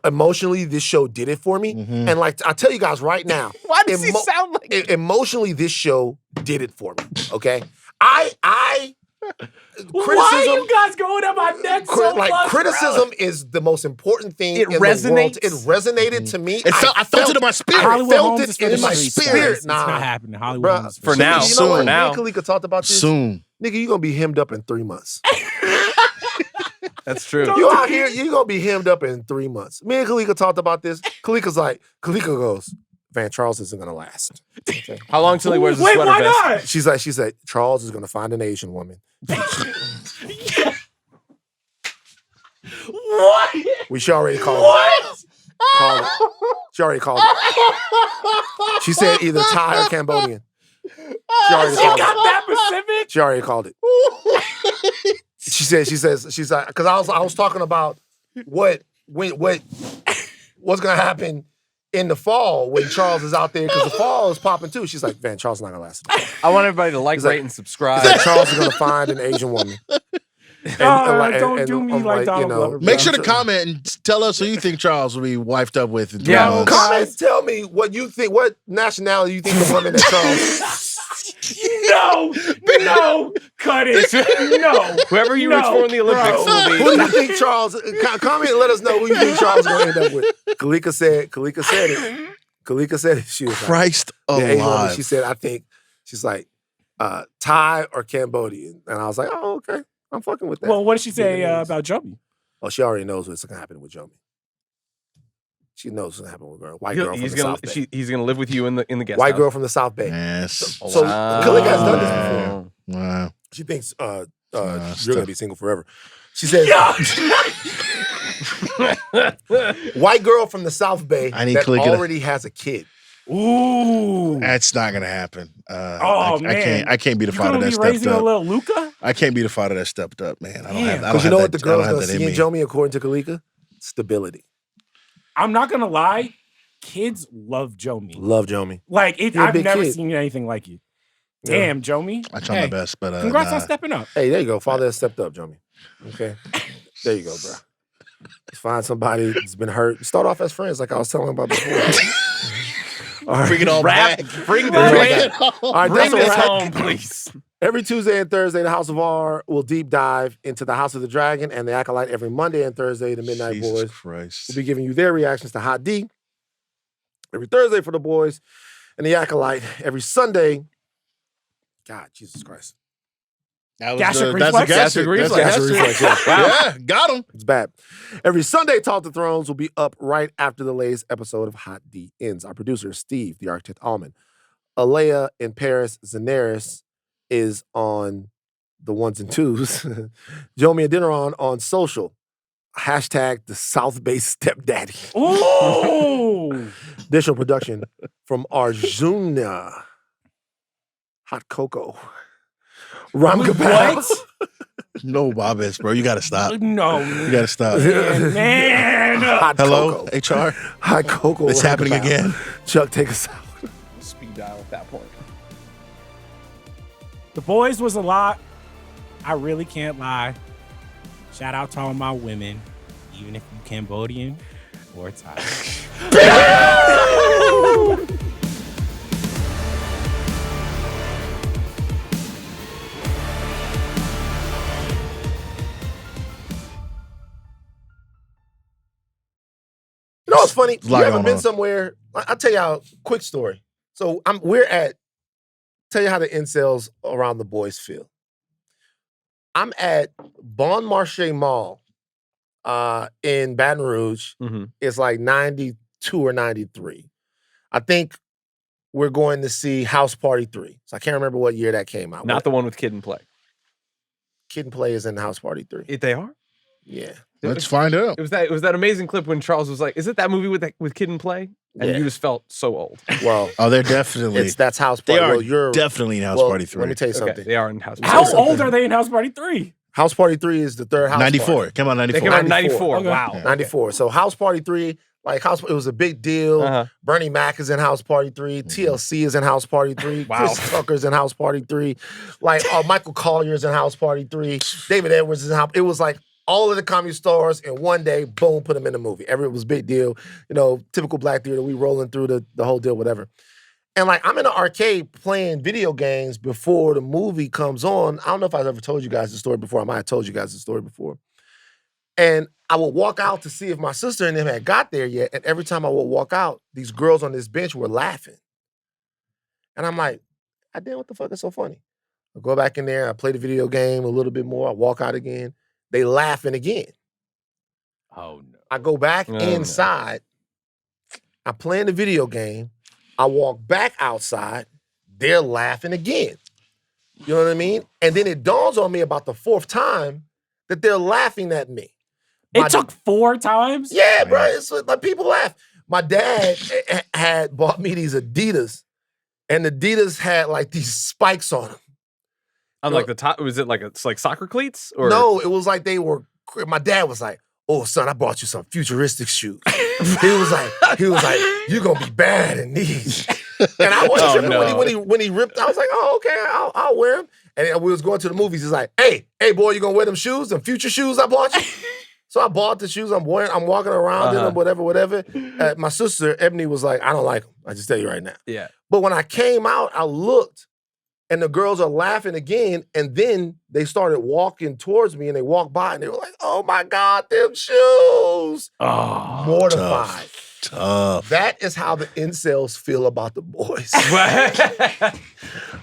emotionally, this show did it for me, Mhm. and like I tell you guys right now, Why does he Emo- sound like? emotionally, this show did it for me. Okay, I Why are you guys going up my neck so like much, criticism is the most important thing It in the world. resonates? It resonated to me. I felt it in my spirit. I Hollywood felt Homes it is for in the my streets, spirit. guys. It's Nah. not happening. Hollywood Bruh, Homes is For Nigga, now. you know what? For now. Me and Kalika talked about this. Soon. Nigga, you gonna be hemmed up in 3 months. That's true. You out here, you gonna be hemmed up in 3 months. Me and Kalika talked about this. Kalika goes, Van Charles isn't gonna last. Okay. How long till he wears a Wait, sweater why vest? not? She said, Charles is gonna find an Asian woman. What? She already called it. What? Called it. She already called it. She said either Thai or Cambodian. She already She called got it. that specific? She already called it. she's like, because I was talking about what's gonna happen in the fall when Charles is out there, because the fall is popping too. She's like, man, Charles is not gonna last. I want everybody to like, rate, and subscribe. He's like, Charles is gonna find an Asian woman. Don't do me like Donald Glover. Make sure to comment and tell us who you think Charles will be wifed up with in 3 Yeah, months. Comment, tell me what you think, what nationality you think the woman that Charles. No, cut it. No. Whoever you root for in the Olympics will be. Who do you think Charles? Comment and let us know who you think Charles is going to end up with. Kalika said it. Kalika said it. She was Christ like, Asian woman, alive. she said, I think, she's like, Thai or Cambodian. And I was like, oh, okay. I'm fucking with that. Well, what did she say about Jomi? Oh, she already knows what's going to happen with Jomi. She knows what's going to happen with her. White girl from the South Bay. He's gonna live with you in the guest White house. girl from the South Bay. Yes. So Kalika has done this before. Wow. She thinks you're going to be single forever. She says, white girl from the South Bay I need that Kalika already has a kid. Ooh. That's not gonna happen. Man. I can't be the You father gonna that be stepped raising a up. little Luca? I can't be the father that stepped up, man. I don't have. Because you know what the girl's I going don't to have see that in in me. Jomi, according to Kalika? Stability. I'm not gonna lie. Kids love Jomi. Love Jomi. Like You're a I've big never kid. seen anything like you. Yeah. Damn, Jomi. I try my best, but Congrats nah. on stepping up. Hey, there you go. Father has stepped up, Jomi. Okay. There you go, bro. Let's find somebody that's been hurt. Start off as friends, like I was telling about before. All right. Bring it all back. Bring Bring this All right, that's a wrap. home, please. Every Tuesday and Thursday, the House of R will deep dive into the House of the Dragon and the Acolyte. Every Monday and Thursday, the Midnight Jesus Boys Christ. will be giving you their reactions to Hot D. Every Thursday for the boys and the Acolyte. Every Sunday, God, Jesus Christ. That Gastric that's a reflex? gastric Gastric reflex. reflex, yeah. Yeah, got him. It's bad. Every Sunday, Talk to Thrones will be up right after the latest episode of Hot D ends. Our producer, Steve, the architect, Ahlman. Aleya in Paris, Zenieris is on the ones and twos. Jomi and Adeniran on social. Hashtag the South Bay Stepdaddy. Ooh. Additional production from Arjuna. Hot Cocoa. Ramgopal. What? No, Bobbis, bro. You gotta stop. No. You gotta stop. Man. Hot Hello, Cocoa. HR. Hot Cocoa. It's happening Ramgopal. again. Chuck, take us out. Speed dial at that point. The boys was a lot. I really can't lie. Shout out to all my women, even if you Cambodian or Thai. You know what's funny? There's a You lot haven't going been on. somewhere. I'll tell you a quick story. So tell you how the incels around the boys feel. I'm at Bon Marché Mall in Baton Rouge. Mm-hmm. It's like 92 or 93. I think we're going to see House Party 3. So I can't remember what year that came out. Not the one with Kid and Play. Kid and Play is in House Party 3. They are? Yeah. Let's find out. It was that amazing clip when Charles was like, "Is it that movie with Kid and Play?" And Yeah. you just felt so old. Well, Oh, they're definitely. that's House They Party. are Well, you're definitely in House well, Party 3. Let me tell you Okay, something. they are in House How Party. How old are they in House Party 3? House Party 3 is the third House 94. Party. Came out in They 94. came out in 94. 94. Okay. Wow. Yeah. 94. So House Party 3, like it was a big deal. Uh-huh. Bernie Mac is in House Party 3. TLC is in House Party 3. Wow. Chris Tucker's in House Party 3. Like Michael Collier's in House Party 3. David Edwards is in House. It was like all of the comedy stars in one day, boom, put them in the movie. It was a big deal. You know, typical black theater, we rolling through the whole deal, whatever. And like I'm in the arcade playing video games before the movie comes on. I don't know if I've ever told you guys the story before. I might have told you guys the story before. And I would walk out to see if my sister and them had got there yet. And every time I would walk out, these girls on this bench were laughing. And I'm like, damn, what the fuck is so funny? I go back in there, I play the video game a little bit more, I walk out again. They laughing again. Oh no. I go back Oh, no. inside, I play in the video game, I walk back outside, they're laughing again. You know what I mean? And then it dawns on me about the fourth time that they're laughing at me. It took 4 times? Yeah, bro. It's like people laugh. My dad had bought me these Adidas, and the Adidas had like these spikes on them. On like the top, was it like it's like soccer cleats? Or No, it was like they were. My dad was like, "Oh, son, I bought you some futuristic shoes." he was like, "You're gonna be bad in these." And I wasn't tripping when he ripped. I was like, "Oh, okay, I'll wear them." And we was going to the movies. He's like, "Hey, boy, you gonna wear them shoes? Them future shoes I bought you?" So I bought the shoes. I'm walking around in them, whatever. My sister Ebony was like, "I don't like them. I just tell you right now." Yeah. But when I came out, I looked. And the girls are laughing again, and then they started walking towards me, and they walked by, and they were like, "Oh my God, them shoes!" Oh, mortified. Tough. That is how the incels feel about the boys.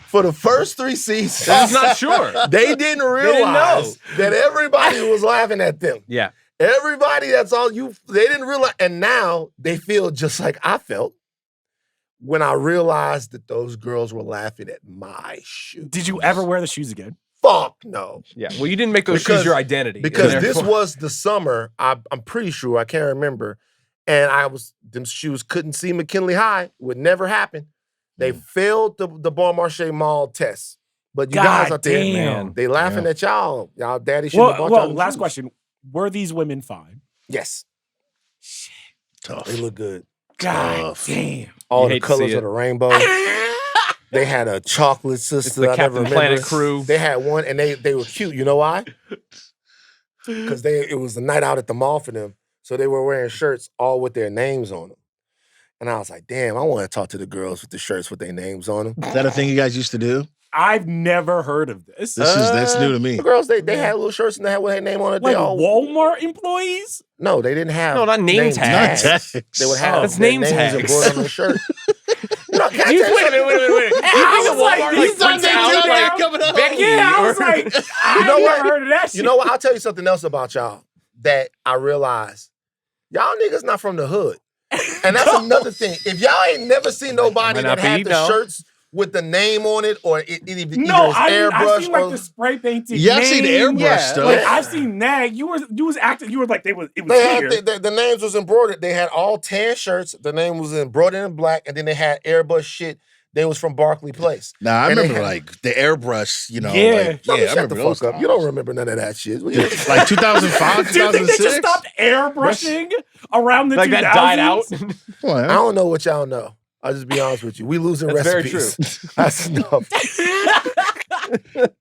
For the first 3 seasons, I'm not sure. they didn't realize that everybody was laughing at them. Yeah. Everybody that's all you, they didn't realize, and now they feel just like I felt when I realized that those girls were laughing at my shoes. Did you ever wear the shoes again? Fuck no. Yeah. Well, you didn't make those shoes your identity. Because this was the summer, I'm pretty sure, I can't remember, and them shoes couldn't see McKinley High, would never happen. They failed the Bon Marché Mall test. But you guys out there, damn. they laughing at y'all. Y'all daddy should have bought y'all last shoes. question. Were these women fine? Yes. Shit. Tough. They look good. God damn. All You the hate to colors see of the rainbow. They had a chocolate sister. It's the I Captain never Planet remember. crew. They had one, and they were cute. You know why? Because it was the night out at the mall for them. So they were wearing shirts all with their names on them. And I was like, damn, I want to talk to the girls with the shirts with their names on them. Is that a thing you guys used to do? I've never heard of this. That's new to me. The girls, they had little shirts and they had with their name on it. Like They all Walmart employees? No, they didn't have. No, not name tags. Not tags. They would have That's their name names tags. embroidered on their shirt. You know, can I You- tell you wait a minute. I was like, these prints are out, names like, out. coming up. Yeah, I was like, I know never what? heard of that shit. You know what? I'll tell you something else about y'all that I realized. Y'all niggas not from the hood. And that's another thing. If y'all ain't never seen nobody Might that not had be, the no. shirts with the name on it or either No, it's I've airbrush seen like or the spray painted Yeah, I've seen the name. airbrush Yeah, stuff. Like I've seen that. You was acting. You were like it was they here. had the names was embroidered. They had all tan shirts. The name was embroidered in black, and then they had airbrush shit. They was from Barclay Place. Nah, I And they remember had- like the airbrush, you know. Yeah. Like, Shut I the remember those fuck up. times. You don't remember none of that shit. Like 2005, Do you think they just 2006? stopped airbrushing around the Like 2000s? that died out. Come on, I don't know what y'all know. I'll just be honest with you. We losing That's very recipes. That's enough.